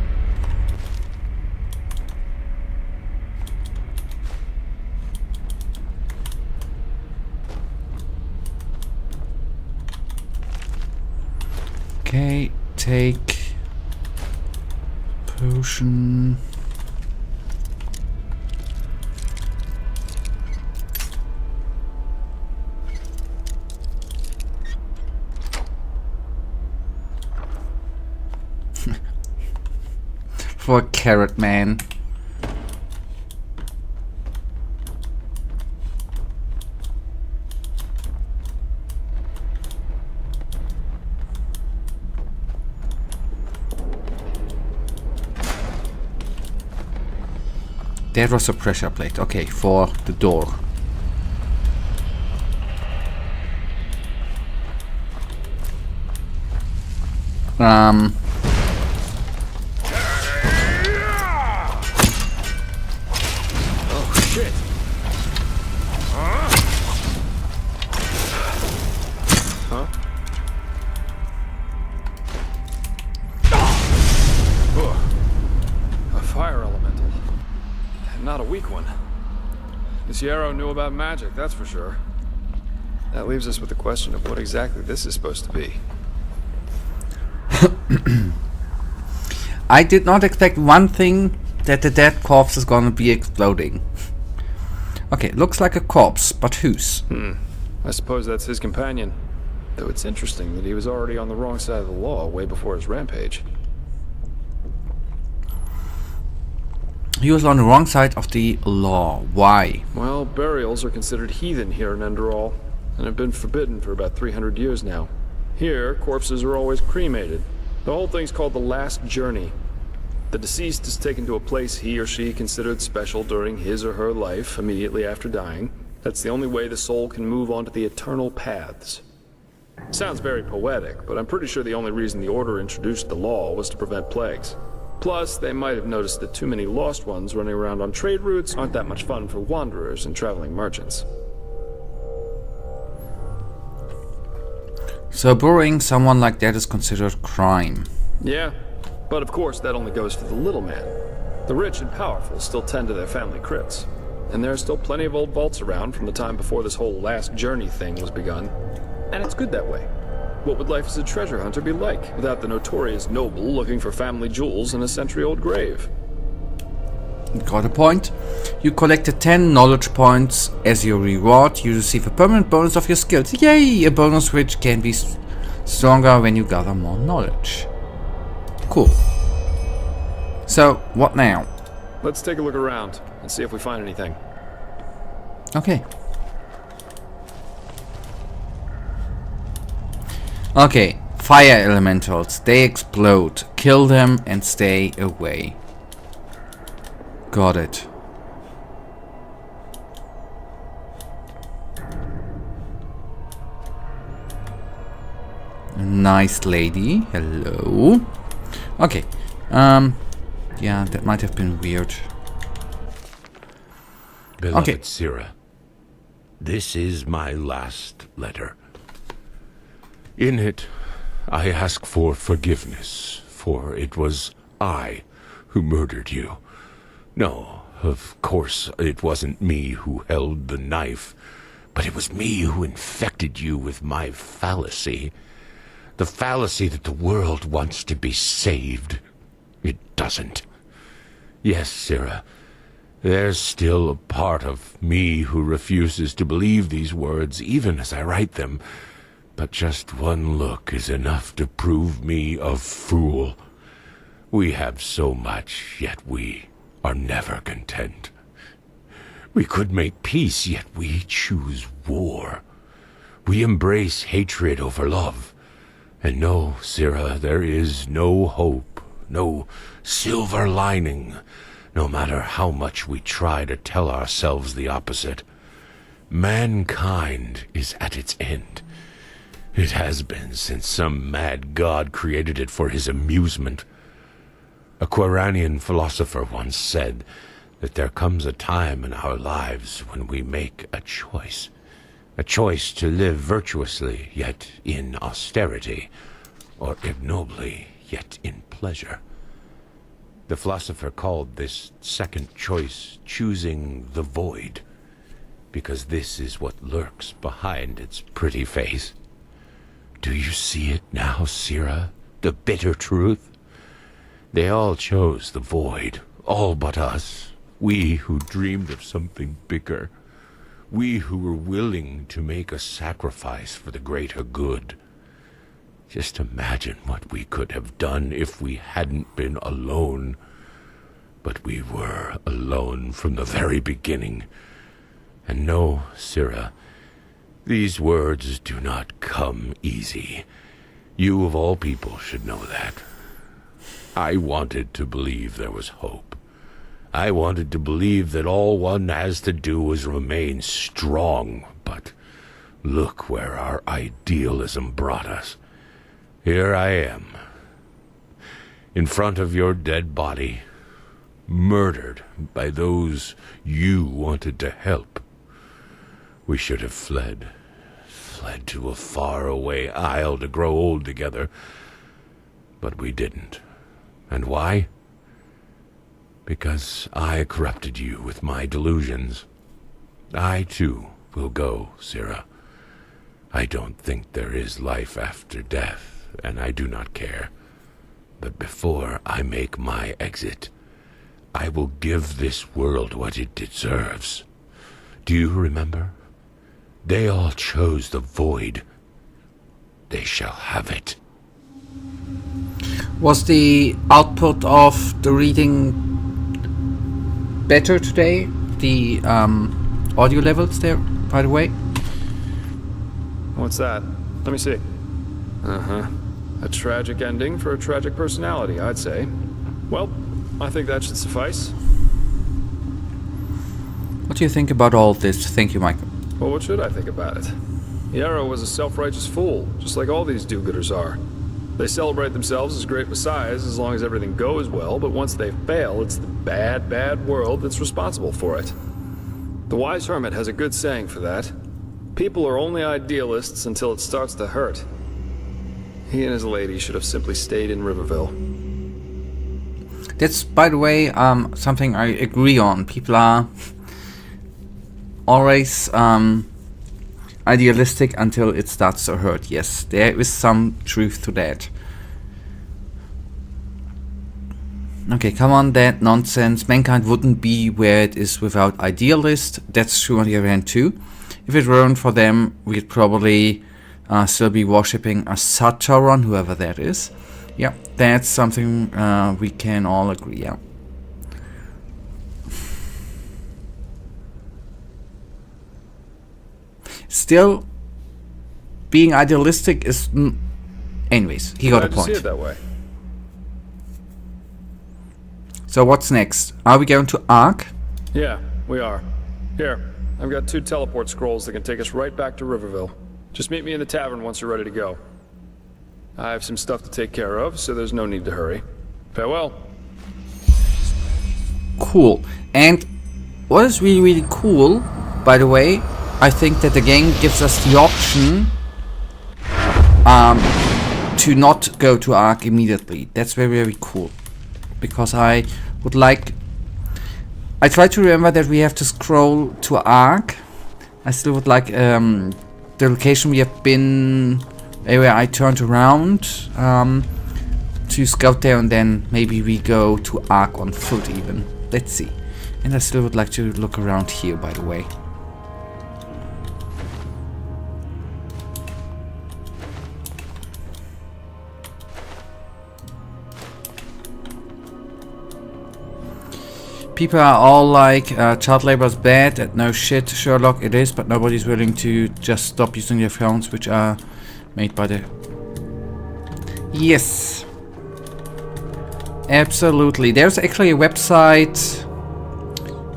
Okay, take potion. For a carrot man. That was a pressure plate. Okay, for the door. Oh shit! Huh? A fire elemental. Not a weak one. This Yarrow knew about magic, that's for sure. That leaves us with the question of what exactly this is supposed to be. I did not expect one thing, that the dead corpse is gonna be exploding. Okay, looks like a corpse, but whose? I suppose that's his companion. Though it's interesting that he was already on the wrong side of the law way before his rampage. He was on the wrong side of the law. Why? Well, burials are considered heathen here in Enderal, and have been forbidden for about 300 years now. Here, corpses are always cremated. The whole thing's called the Last Journey. The deceased is taken to a place he or she considered special during his or her life, immediately after dying. That's the only way the soul can move on to the eternal paths. Sounds very poetic, but I'm pretty sure the only reason the Order introduced the law was to prevent plagues. Plus, they might have noticed that too many lost ones running around on trade routes aren't that much fun for wanderers and traveling merchants. So burying someone like that is considered crime. Yeah, but of course that only goes for the little man. The rich and powerful still tend to their family crypts. And there are still plenty of old vaults around from the time before this whole Last Journey thing was begun. And it's good that way. What would life as a treasure hunter be like without the notorious noble looking for family jewels in a century-old grave? Got a point. You collected 10 knowledge points. As your reward, you receive a permanent bonus of your skills. Yay! A bonus which can be stronger when you gather more knowledge. Cool. So, what now? Let's take a look around and see if we find anything. Okay. Okay, fire elementals. They explode. Kill them and stay away. Got it. Nice lady. Hello. Okay. Yeah, that might have been weird. Beloved Okay. Sira, this is my last letter. In it, I ask for forgiveness, for it was I who murdered you. No, of course, it wasn't me who held the knife, but it was me who infected you with my fallacy. The fallacy that the world wants to be saved. It doesn't. Yes, Sira, there's still a part of me who refuses to believe these words, even as I write them. But just one look is enough to prove me a fool. We have so much, yet we are never content. We could make peace, yet we choose war. We embrace hatred over love. And no, Sira, there is no hope, no silver lining, no matter how much we try to tell ourselves the opposite. Mankind is at its end. It has been since some mad god created it for his amusement. A Quranian philosopher once said that there comes a time in our lives when we make a choice to live virtuously, yet in austerity, or ignobly, yet in pleasure. The philosopher called this second choice choosing the void, because this is what lurks behind its pretty face. Do you see it now, Sira? The bitter truth? They all chose the void, all but us. We who dreamed of something bigger. We who were willing to make a sacrifice for the greater good. Just imagine what we could have done if we hadn't been alone. But we were alone from the very beginning. And no, Sira, these words do not come easy. You of all people should know that. I wanted to believe there was hope. I wanted to believe that all one has to do is remain strong, but look where our idealism brought us. Here I am, in front of your dead body, murdered by those you wanted to help. We should have fled to a faraway isle to grow old together, but we didn't. And why? Because I corrupted you with my delusions. I, too, will go, Sira. I don't think there is life after death, and I do not care. But before I make my exit, I will give this world what it deserves. Do you remember? They all chose the void. They shall have it. Was the output of the reading better today? The audio levels there, by the way? What's that? Let me see. Uh-huh. A tragic ending for a tragic personality, I'd say. Well, I think that should suffice. What do you think about all this? Thank you, Michael. Well, what should I think about it? Yarrow was a self-righteous fool, just like all these do-gooders are. They celebrate themselves as great messiahs as long as everything goes well, but once they fail, it's the bad, bad world that's responsible for it. The wise hermit has a good saying for that. People are only idealists until it starts to hurt. He and his lady should have simply stayed in Riverville. That's, by the way, something I agree on. People are always idealistic until it starts to hurt. Yes, there is some truth to that. Okay, come on, that nonsense. Mankind wouldn't be where it is without idealists. That's true on the other hand too. If it weren't for them, we'd probably still be worshipping a Sataron, whoever that is. Yeah, that's something we can all agree, yeah. Still, being idealistic is... anyways, he got a point. See it that way. So what's next? Are we going to Ark? Yeah, we are. Here, I've got 2 teleport scrolls that can take us right back to Riverville. Just meet me in the tavern once you're ready to go. I have some stuff to take care of, so there's no need to hurry. Farewell. Cool. And what is really, really cool, by the way, I think that the game gives us the option to not go to Ark immediately. That's very, very cool. Because I would like... I try to remember that we have to scroll to Ark. I still would like the location we have been... where I turned around to scout there, and then maybe we go to Ark on foot even. Let's see. And I still would like to look around here, by the way. People are all like, child labor is bad, and no shit, Sherlock, it is, but nobody's willing to just stop using their phones, which are made by the... Yes. Absolutely. There's actually a website,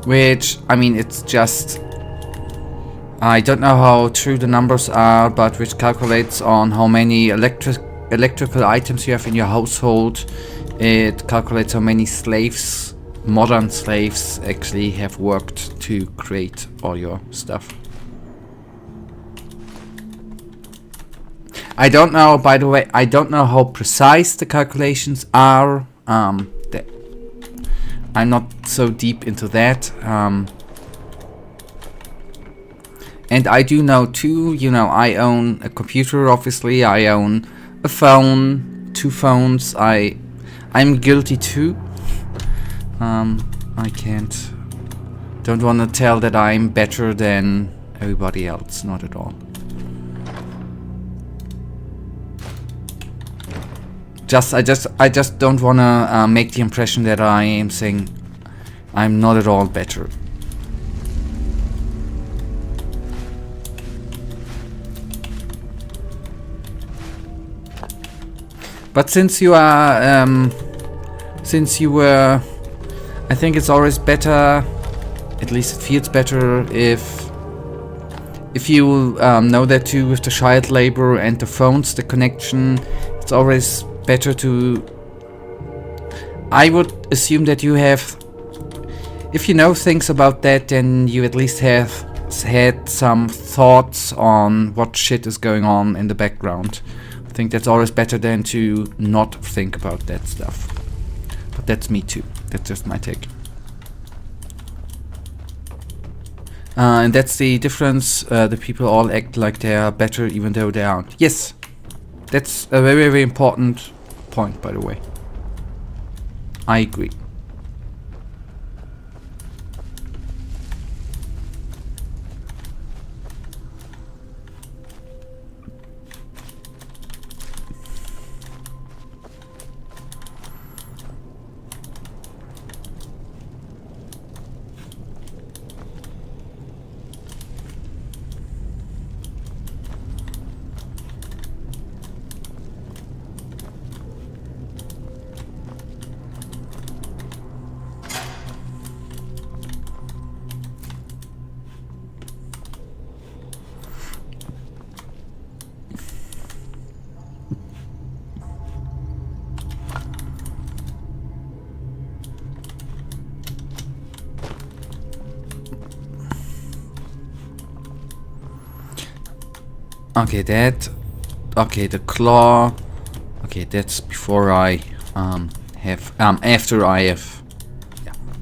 which, I mean, it's just... I don't know how true the numbers are, but which calculates on how many electrical items you have in your household. It calculates how many slaves, modern slaves, actually have worked to create all your stuff. I don't know, by the way, I don't know how precise the calculations are. I'm not so deep into that. And I do know too, you know, I own a computer, obviously, I own a phone, 2 phones, I'm guilty too. I don't want to tell that I'm better than everybody else, not at all. I just don't want to make the impression that I am saying I'm not at all better. But since you are, since you were, I think it's always better, at least it feels better if you know that too with the child labor and the phones, the connection, it's always better to, I would assume that you have, if you know things about that, then you at least have had some thoughts on what shit is going on in the background. I think that's always better than to not think about that stuff. But that's me too. That's just my take. And that's the difference. The people all act like they are better even though they aren't. Yes, that's a very, very important point, by the way. I agree. Okay, okay, the claw. Okay, that's before I after I have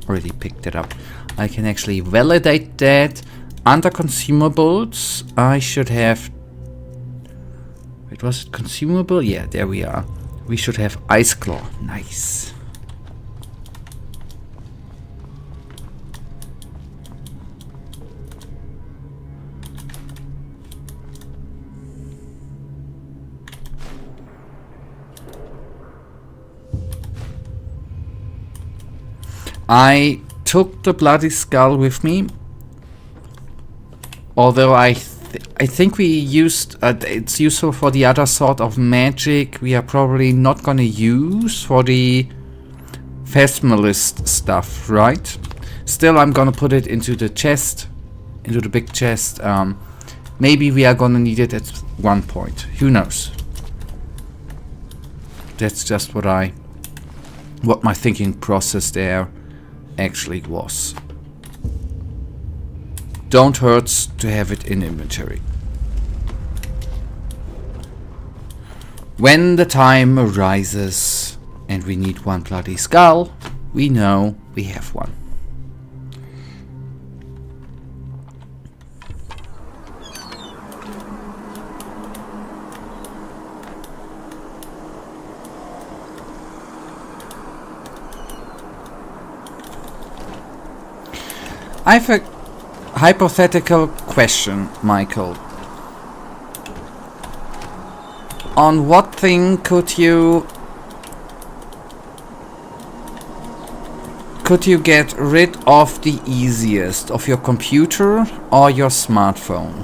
already picked it up. I can actually validate that. Under consumables, I should have. Wait, was it consumable? Yeah, there we are. We should have ice claw. Nice. I took the bloody skull with me, although I think we used it's useful for the other sort of magic we are probably not gonna use for the Phasmalist stuff, right? Still, I'm gonna put it into the chest, into the big chest. Maybe we are gonna need it at one point. Who knows? That's just what my thinking process there actually was. Don't hurt to have it in inventory. When the time arises and we need one bloody skull, we know we have one. I have a hypothetical question, Michael. On what thing could you could you get rid of the easiest? Of your computer or your smartphone?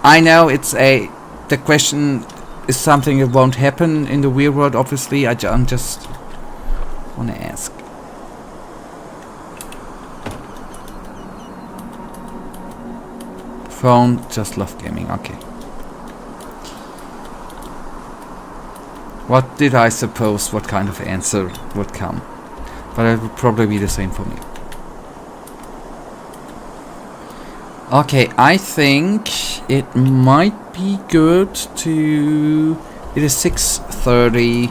I know the question is something that won't happen in the real world, obviously. I'm just want to ask. Phone, just love gaming, okay. What did I suppose what kind of answer would come? But it would probably be the same for me. Okay, I think it might be good to... It is 6:30.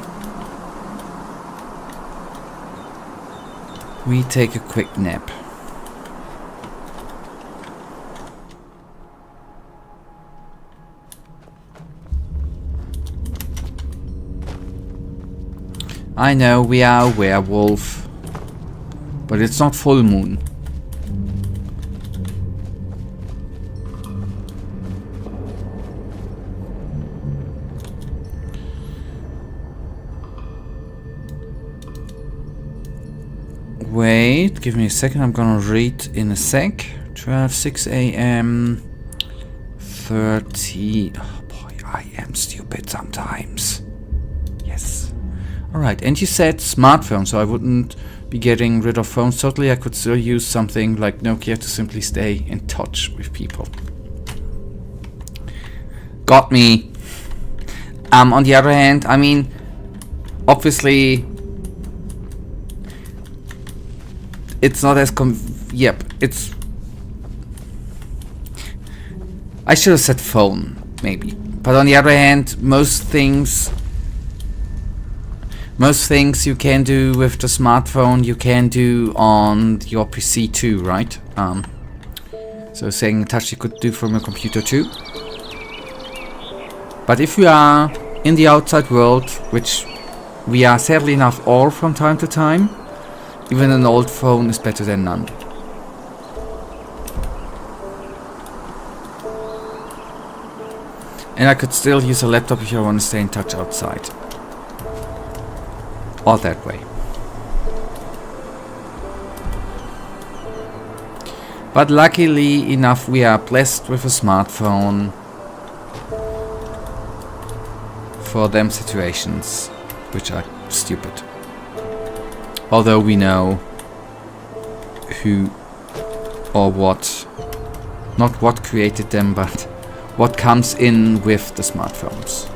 We take a quick nap. I know we are a werewolf, but it's not full moon. Wait, give me a second, I'm gonna read in a sec. 12, 6 a.m. 30. Oh boy, I am stupid sometimes. Yes. Alright, and you said smartphone, so I wouldn't be getting rid of phones. Totally, I could still use something like Nokia to simply stay in touch with people. Got me. On the other hand, I mean, obviously, it's not as yep, it's... I should have said phone, maybe. But on the other hand, most things you can do with the smartphone, you can do on your PC too, right? So saying touch you could do from your computer too. But if you are in the outside world, which we are sadly enough all from time to time, even an old phone is better than none. And I could still use a laptop if I want to stay in touch outside. Or that way. But luckily enough we are blessed with a smartphone for them situations which are stupid. Although we know who or what, not what created them, but what comes in with the smartphones.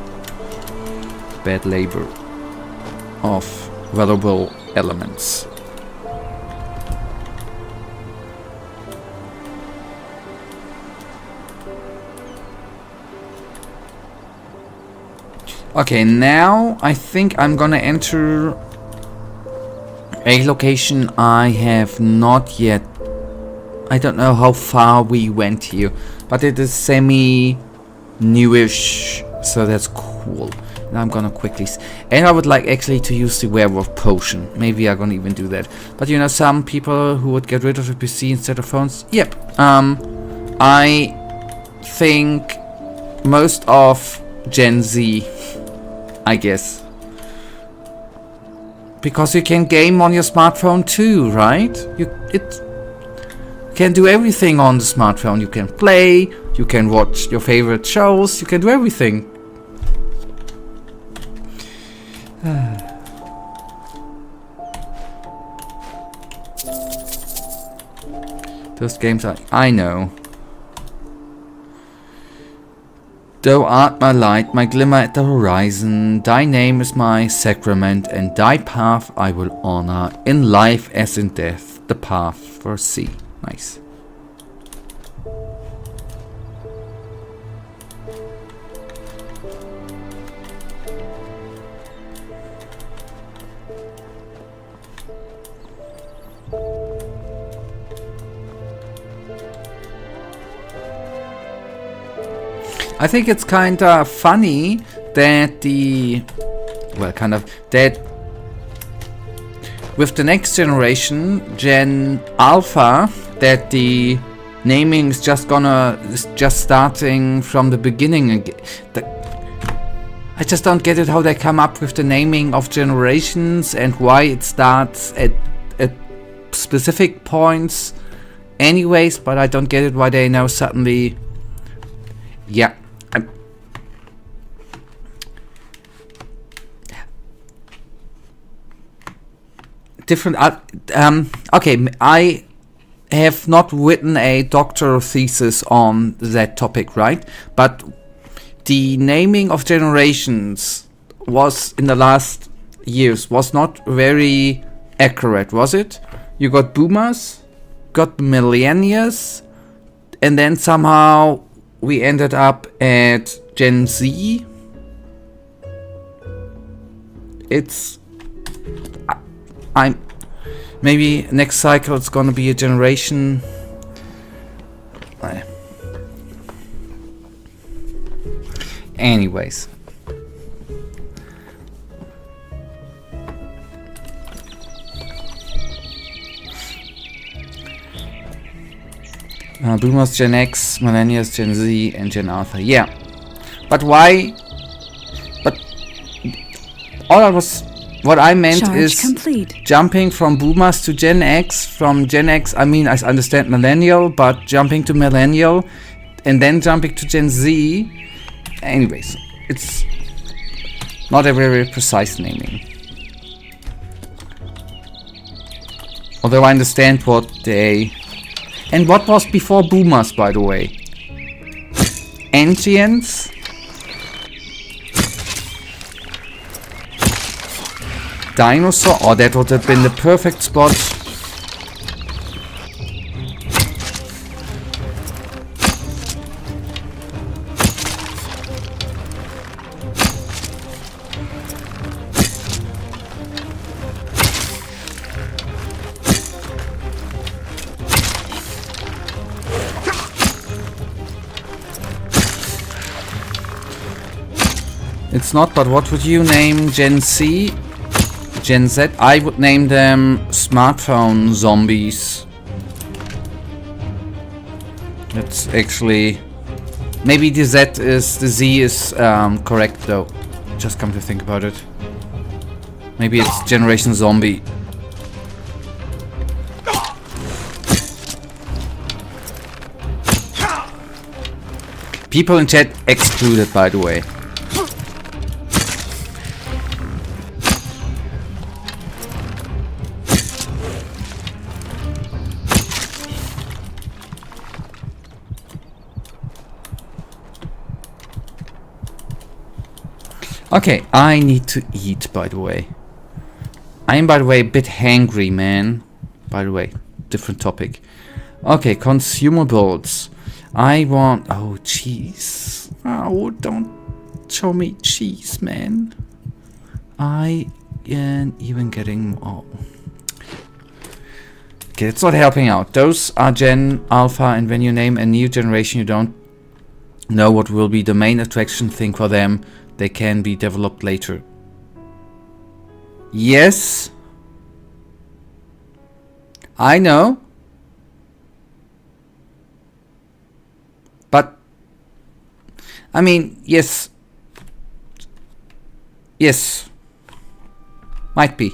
Bad labor of valuable elements. Okay, now I think I'm gonna enter a location I have not yet. I don't know how far we went here, but it is semi-newish, so that's cool. Now I'm gonna quickly and I would like actually to use the werewolf potion. Maybe I'm gonna even do that. But you know, some people who would get rid of the PC instead of phones. Yep. I think most of Gen Z, I guess. Because you can game on your smartphone too, right? You can do everything on the smartphone. You can play, you can watch your favorite shows, you can do everything. Those games I know. Thou art my light, my glimmer at the horizon. Thy name is my sacrament, and thy path I will honor. In life as in death, the path foresee. Nice. I think it's kinda funny that that with the next generation, Gen Alpha, that the naming is just starting from the beginning again. I just don't get it how they come up with the naming of generations and why it starts at specific points anyways, but I don't get it why they now suddenly... Yeah. Different... okay, I have not written a doctoral thesis on that topic, right? But the naming of generations was, in the last years, was not very accurate, was it? You got boomers, got millennials, and then somehow we ended up at Gen Z. It's... I'm... Maybe next cycle it's gonna be a generation... Anyways. Boomers, Gen X, Millennials, Gen Z, and Gen Alpha. Yeah. But why? But what I meant Charge is complete. Jumping from Boomers to Gen X. From Gen X, I mean, I understand Millennial, but jumping to Millennial and then jumping to Gen Z. Anyways, it's not a very precise naming. Although I understand what they... And what was before Boomers, by the way? Ancients? Dinosaur? Oh, that would have been the perfect spot. It's not, but what would you name Gen Z? Gen Z? I would name them smartphone zombies. That's actually... Maybe the Z is correct though. Just come to think about it. Maybe it's Generation Zombie. People in chat excluded, by the way. Okay, I need to eat, by the way. I am, by the way, a bit hangry, man. By the way, different topic. Okay, consumables. I want... Oh, cheese. Oh, don't show me cheese, man. I am even getting... Oh. Okay, it's not helping out. Those are Gen Alpha, and when you name a new generation, you don't know what will be the main attraction thing for them. They can be developed later. Yes. I know. But I mean, yes. Yes. Might be.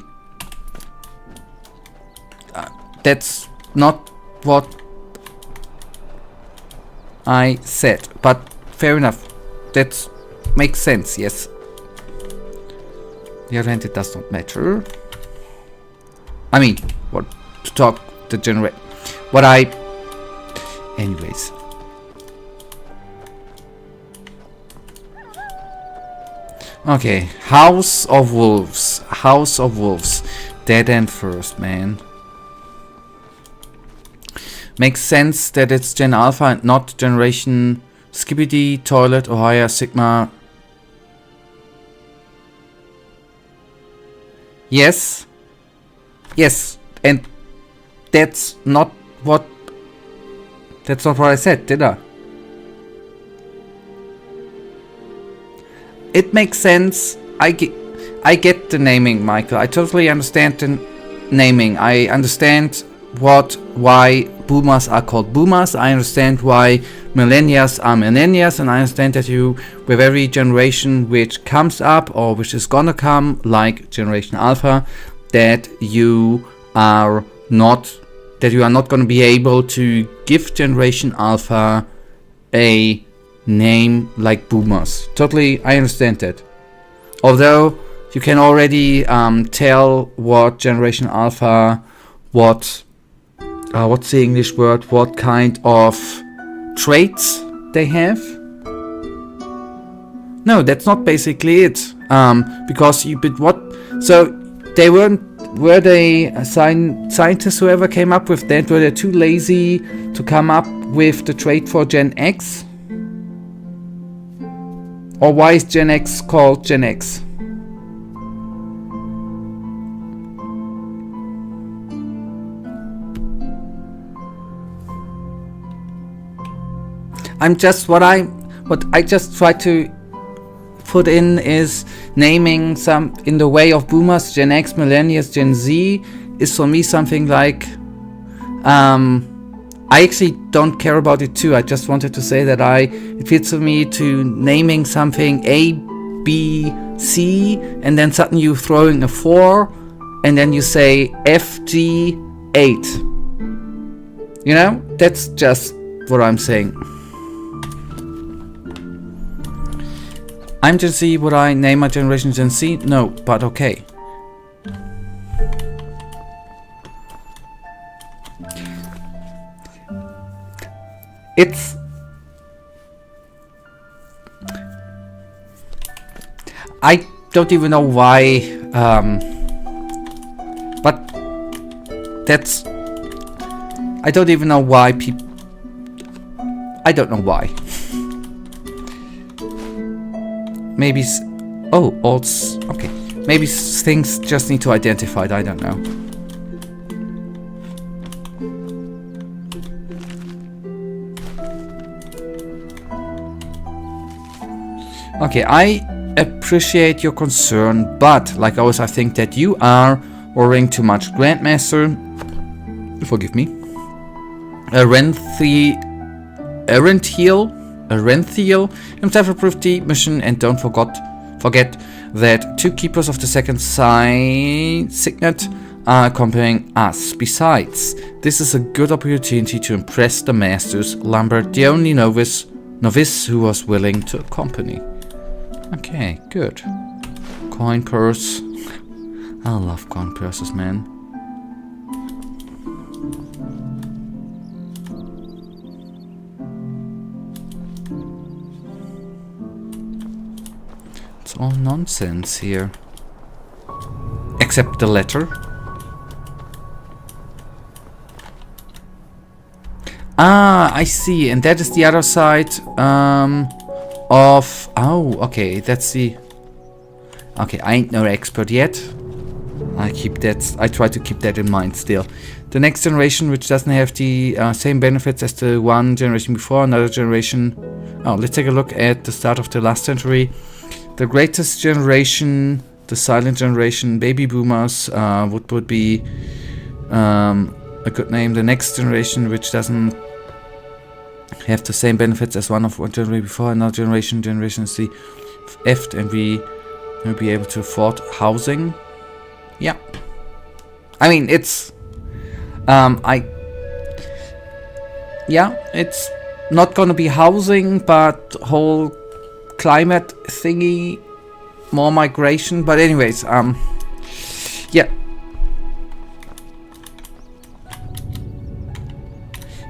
That's not what I said, but fair enough. That's makes sense, yes. The other hand, it does not matter. I mean, what to talk the generate. What I. Anyways. Okay, House of Wolves. House of Wolves. Dead end first, man. Makes sense that it's Gen Alpha and not Generation Skibbity, Toilet, Ohio, Sigma. Yes. Yes. And that's not what I said, did I? It makes sense. I get the naming, Michael. I totally understand the naming. I understand why boomers are called boomers. I understand why millennials are millennials, and I understand that you, with every generation which comes up or which is gonna come, like Generation Alpha, that you are not gonna be able to give Generation Alpha a name like boomers. Totally, I understand that. Although you can already tell what Generation Alpha, what's the English word, what kind of traits they have. No, that's not basically it. Because so they were they scientists who ever came up with that? Were they too lazy to come up with the trait for Gen X? Or why is Gen X called Gen X? What I just try to put in is naming some in the way of boomers, Gen X, millennials, Gen Z is for me something like I actually don't care about it too. I just wanted to say that it fits for me to naming something A, B, C, and then suddenly you throwing a 4, and then you say F, G, 8. You know, that's just what I'm saying. I'm Gen Z, would I name my generation Gen Z? No, but okay. I don't even know why, but I don't even know why people, I don't know why. Maybe, okay. Maybe things just need to identify it, I don't know. Okay, I appreciate your concern, but like always, I think that you are worrying too much. Grandmaster, forgive me. Arenthiel himself approved the mission, and don't forget that 2 keepers of the second signet are accompanying us. Besides, this is a good opportunity to impress the masters. Lambert, the only novice who was willing to accompany. Okay, good. Coin purse. I love coin purses, man. It's all nonsense here. Except the letter. Ah, I see. And that is the other side of... Oh, okay. That's the... Okay, I ain't no expert yet. I try to keep that in mind still. The next generation, which doesn't have the same benefits as the one generation before, another generation... Oh, let's take a look at the start of the last century. The greatest generation, the silent generation, baby boomers, would be a good name. The next generation, which doesn't have the same benefits as one generation before, another generation is the F, and we will be able to afford housing. Yeah. I mean, it's... Yeah, it's not gonna be housing, but whole climate thingy, more migration. But anyways, yeah.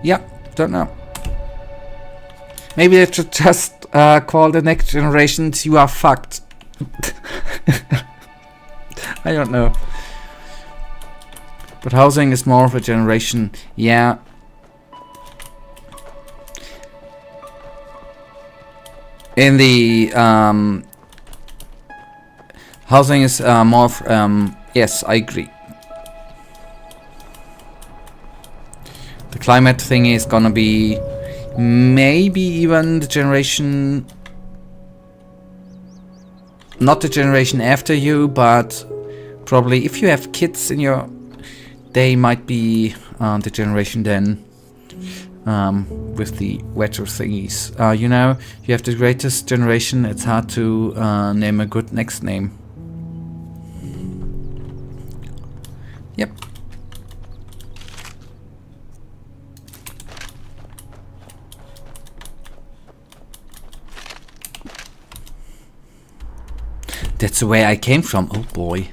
Yeah, don't know. Maybe they should just call the next generations "You are fucked." I don't know. But housing is more of a generation, yeah. In the housing is more of, yes, I agree. The climate thing is gonna be maybe even the generation, not the generation after you, but probably if you have kids in your, they might be the generation then. with the wetter thingies. You know, you have the greatest generation. It's hard to name a good next name. Yep. That's the way I came from. Oh boy.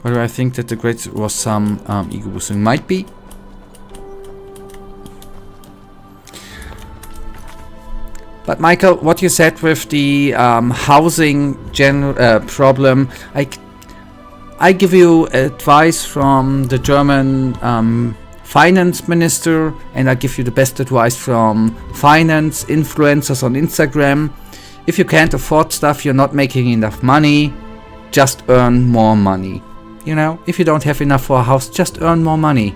But I think that the great was some ego boosting. Might be. But Michael, what you said with the housing problem, I give you advice from the German finance minister, and I give you the best advice from finance influencers on Instagram. If you can't afford stuff, you're not making enough money, just earn more money. You know, if you don't have enough for a house, just earn more money.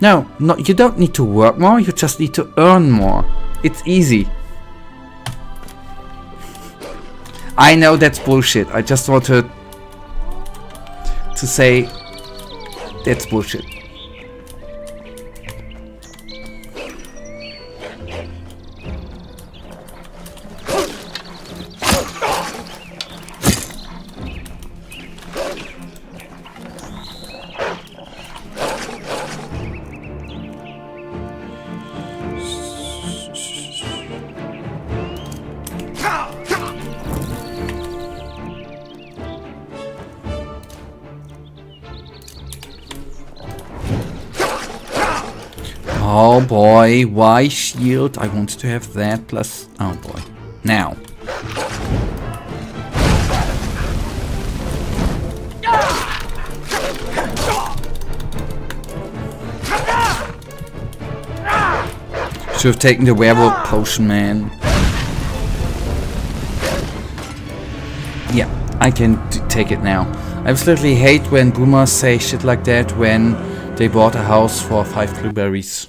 No, you don't need to work more, you just need to earn more. It's easy. I know that's bullshit. I just wanted to say that's bullshit. Oh boy, why shield? I want to have that plus... Oh boy. Now. Should have taken the werewolf potion, man. Yeah, I can take it now. I absolutely hate when boomers say shit like that when they bought a house for 5 blueberries.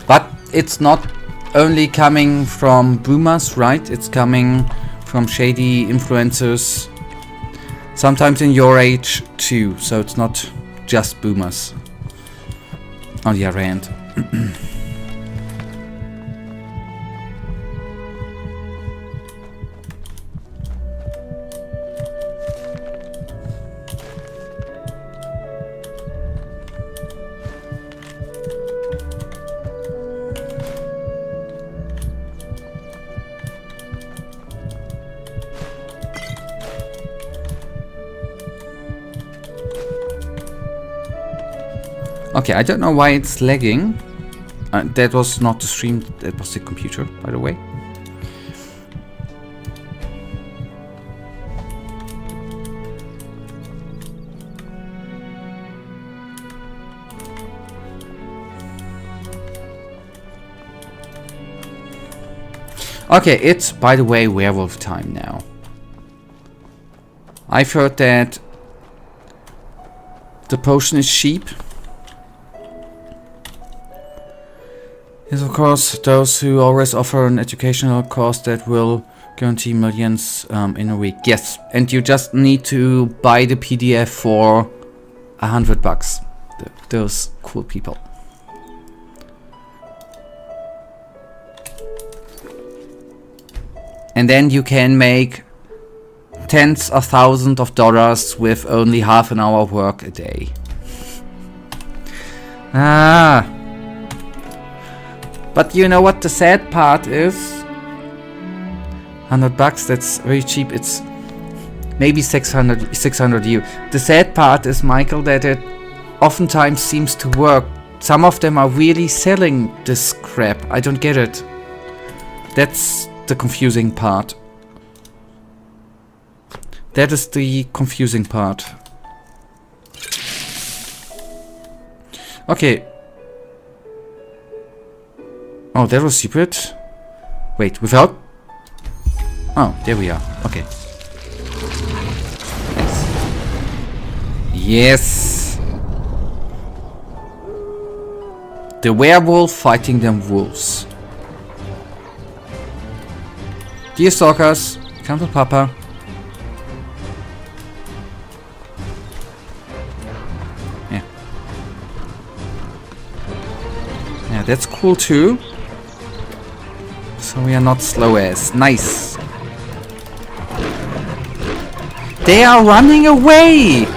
But it's not only coming from boomers, right? It's coming from shady influencers. Sometimes in your age too, so it's not just boomers. On the other hand. Okay, I don't know why it's lagging. That was not the stream, that was the computer, by the way. Okay, it's, by the way, werewolf time now. I've heard that the potion is cheap. Yes, of course, those who always offer an educational course that will guarantee millions in a week. Yes, and you just need to buy the PDF for $100. Those cool people. And then you can make tens of thousands of dollars with only half an hour work a day. Ah. But you know what the sad part is? $100, that's very cheap. It's maybe 600 EU. The sad part is, Michael, that it oftentimes seems to work. Some of them are really selling this crap. I don't get it. That's the confusing part. That is the confusing part. Okay. Oh, that was secret? Wait, without? Oh, there we are. Okay. Yes. The werewolf fighting the wolves. Dear stalkers, come to Papa. Yeah. Yeah, that's cool too. So we are not slow as. Nice. They are running away!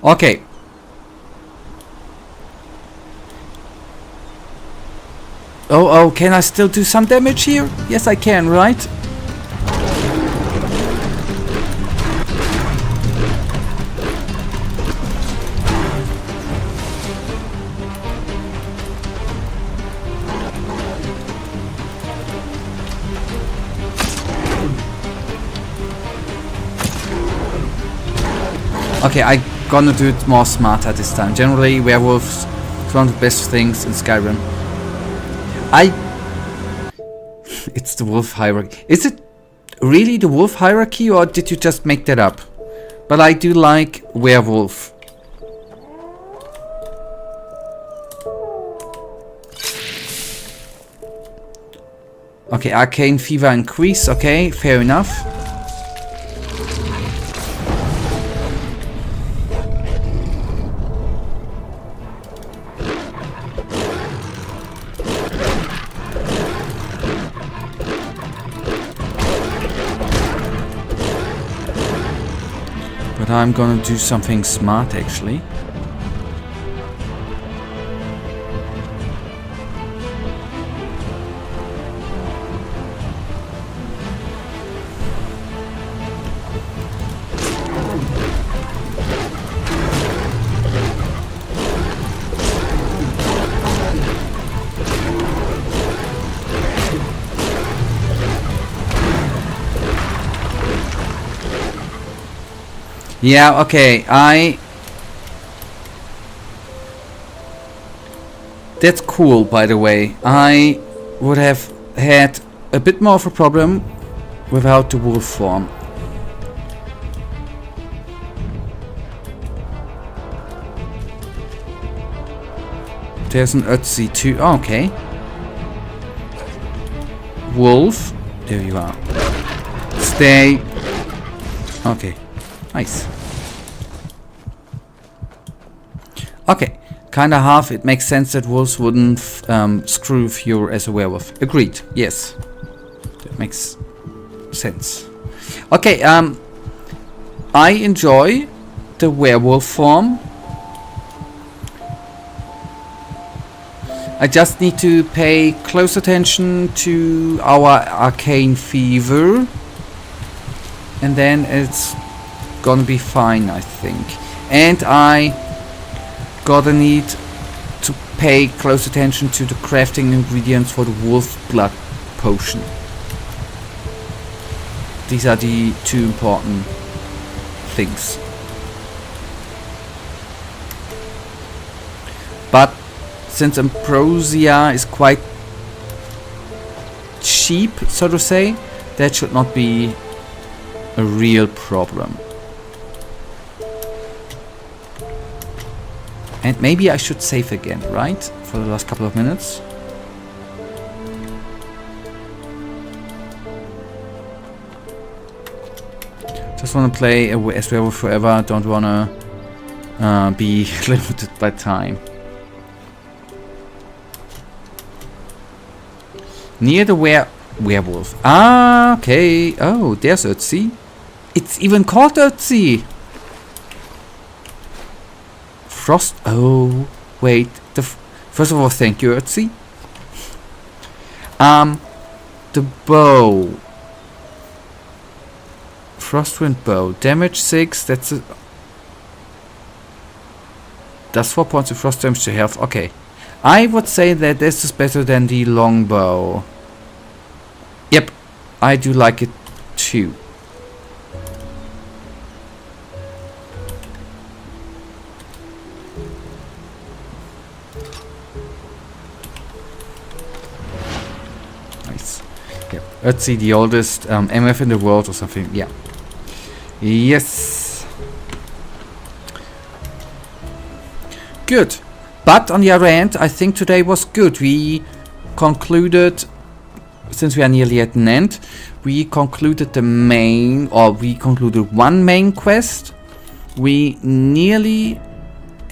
Okay. Oh, can I still do some damage here? Yes, I can, right? Okay, I gonna do it more smarter this time. Generally, werewolves is one of the best things in Skyrim. It's the wolf hierarchy. Is it really the wolf hierarchy, or did you just make that up? But I do like werewolf. Okay, arcane fever increase. Okay, fair enough. I'm gonna do something smart actually. Yeah, okay, that's cool, by the way. I would have had a bit more of a problem without the wolf form. There's an Ötzi too. Oh, okay. Wolf. There you are. Stay. Okay. Nice. Okay, kinda half. It makes sense that wolves wouldn't screw with you as a werewolf. Agreed. Yes, that makes sense. Okay. I enjoy the werewolf form. I just need to pay close attention to our arcane fever, and then it's gonna be fine, I think. And I gotta need to pay close attention to the crafting ingredients for the wolf blood potion. These are the two important things. But since Ambrosia is quite cheap, so to say, that should not be a real problem. And maybe I should save again, right? For the last couple of minutes. Just want to play as werewolf forever. Don't want to be limited by time. Near the werewolf. Ah, okay. Oh, there's Ötzi. It's even called Ötzi. Frost. Oh, wait. First of all, thank you, Ötzi. The bow. Frostwind bow. Damage 6. That's a. Does 4 points of frost damage to health. Okay. I would say that this is better than the longbow. I do like it too. Nice. Yeah. Let's see, the oldest MF in the world or something. Yeah. Yes. Good. But on the other hand, I think today was good. We concluded, since we are nearly at an end, we concluded one main quest. We nearly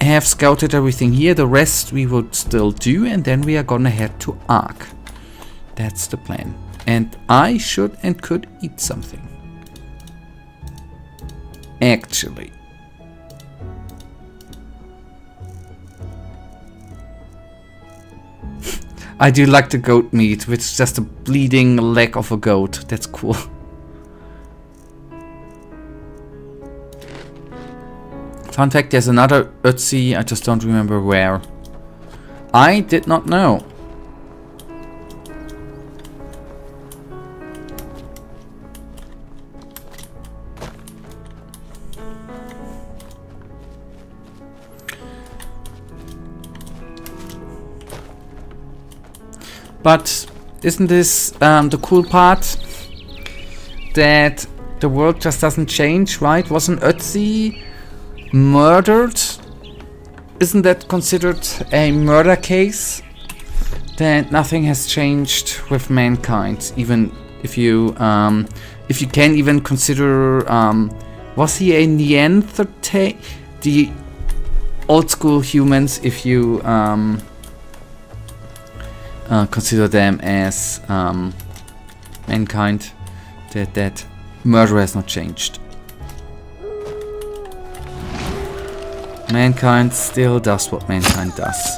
have scouted everything here. The rest we would still do, and then we are gonna head to Ark. That's the plan. And I should and could eat something. Actually. I do like the goat meat, which is just a bleeding leg of a goat. That's cool. Fun fact, there's another Ötzi, I just don't remember where. I did not know. But isn't this the cool part? That the world just doesn't change, right? Wasn't Ötzi murdered? Isn't that considered a murder case? That nothing has changed with mankind, even if you can even consider, was he a Neanderthal? The old school humans, if you consider them as mankind, that murder has not changed. Mankind still does what mankind does.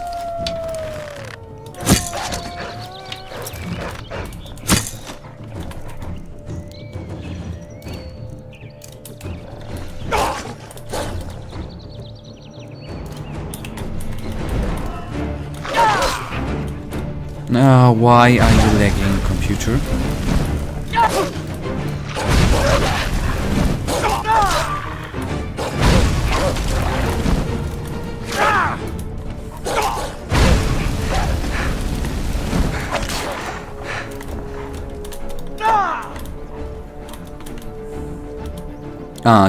Why are you lagging, computer?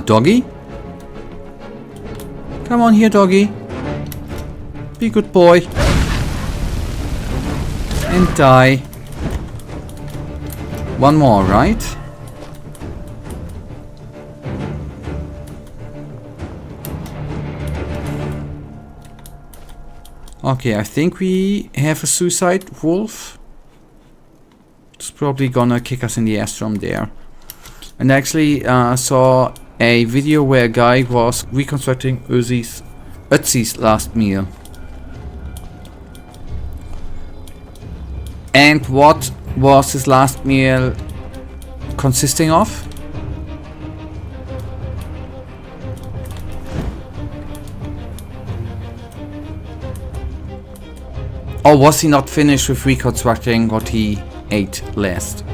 Doggy? Come on here, doggy. Be a good boy. And die. One more, right? Okay, I think we have a suicide wolf. It's probably gonna kick us in the ass from there. And actually saw a video where a guy was reconstructing Ötzi's last meal. And what was his last meal consisting of? Or was he not finished with reconstructing what he ate last?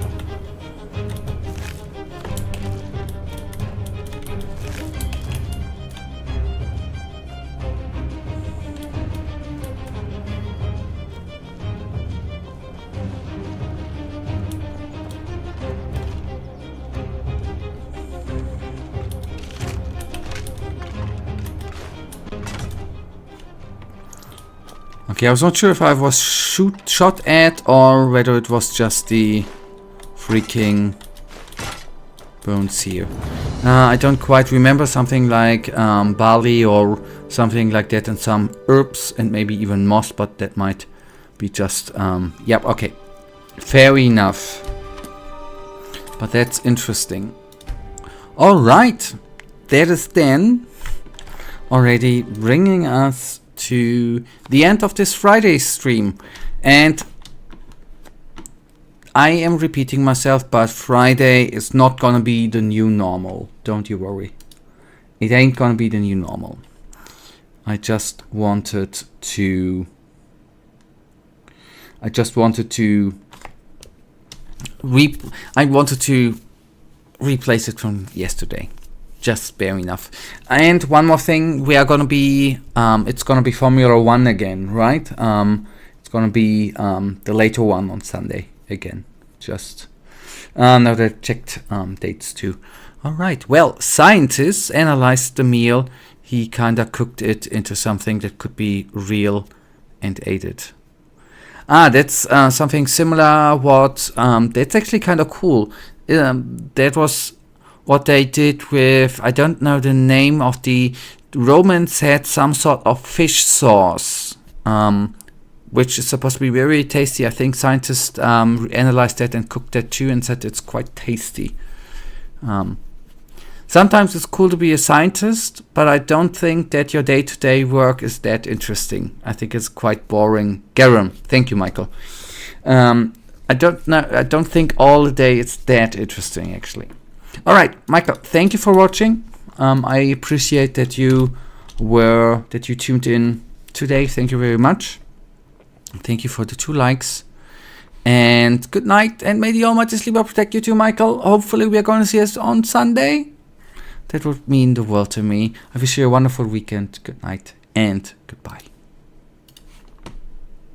Okay, I was not sure if I was shot at or whether it was just the freaking bones here. I don't quite remember, something like barley or something like that, and some herbs and maybe even moss, but that might be just yep, okay, fair enough. But that's interesting. All right, that is then already bringing us to the end of this Friday stream. And I am repeating myself, but Friday is not gonna be the new normal. Don't you worry. It ain't gonna be the new normal. I just wanted to I wanted to replace it from yesterday. Just fair enough. And one more thing, we are gonna be it's gonna be Formula 1 again, right? It's gonna be the later one on Sunday again. Just now that I checked dates too. Alright, well, scientists analyzed the meal. He kinda cooked it into something that could be real and ate it. That's something similar. What that's actually kind of cool. That was what they did with, I don't know the name of the Romans had some sort of fish sauce, which is supposed to be very tasty. I think scientists analyzed that and cooked that too and said it's quite tasty. Sometimes it's cool to be a scientist, but I don't think that your day-to-day work is that interesting. I think it's quite boring. Garum, thank you, Michael. I don't think all the day it's that interesting, actually. All right, Michael, thank you for watching. I appreciate that you tuned in today. Thank you very much. Thank you for the 2 likes. And good night, and may the Almighty sleep protect you too, Michael. Hopefully we are going to see us on Sunday. That would mean the world to me. I wish you a wonderful weekend. Good night and goodbye.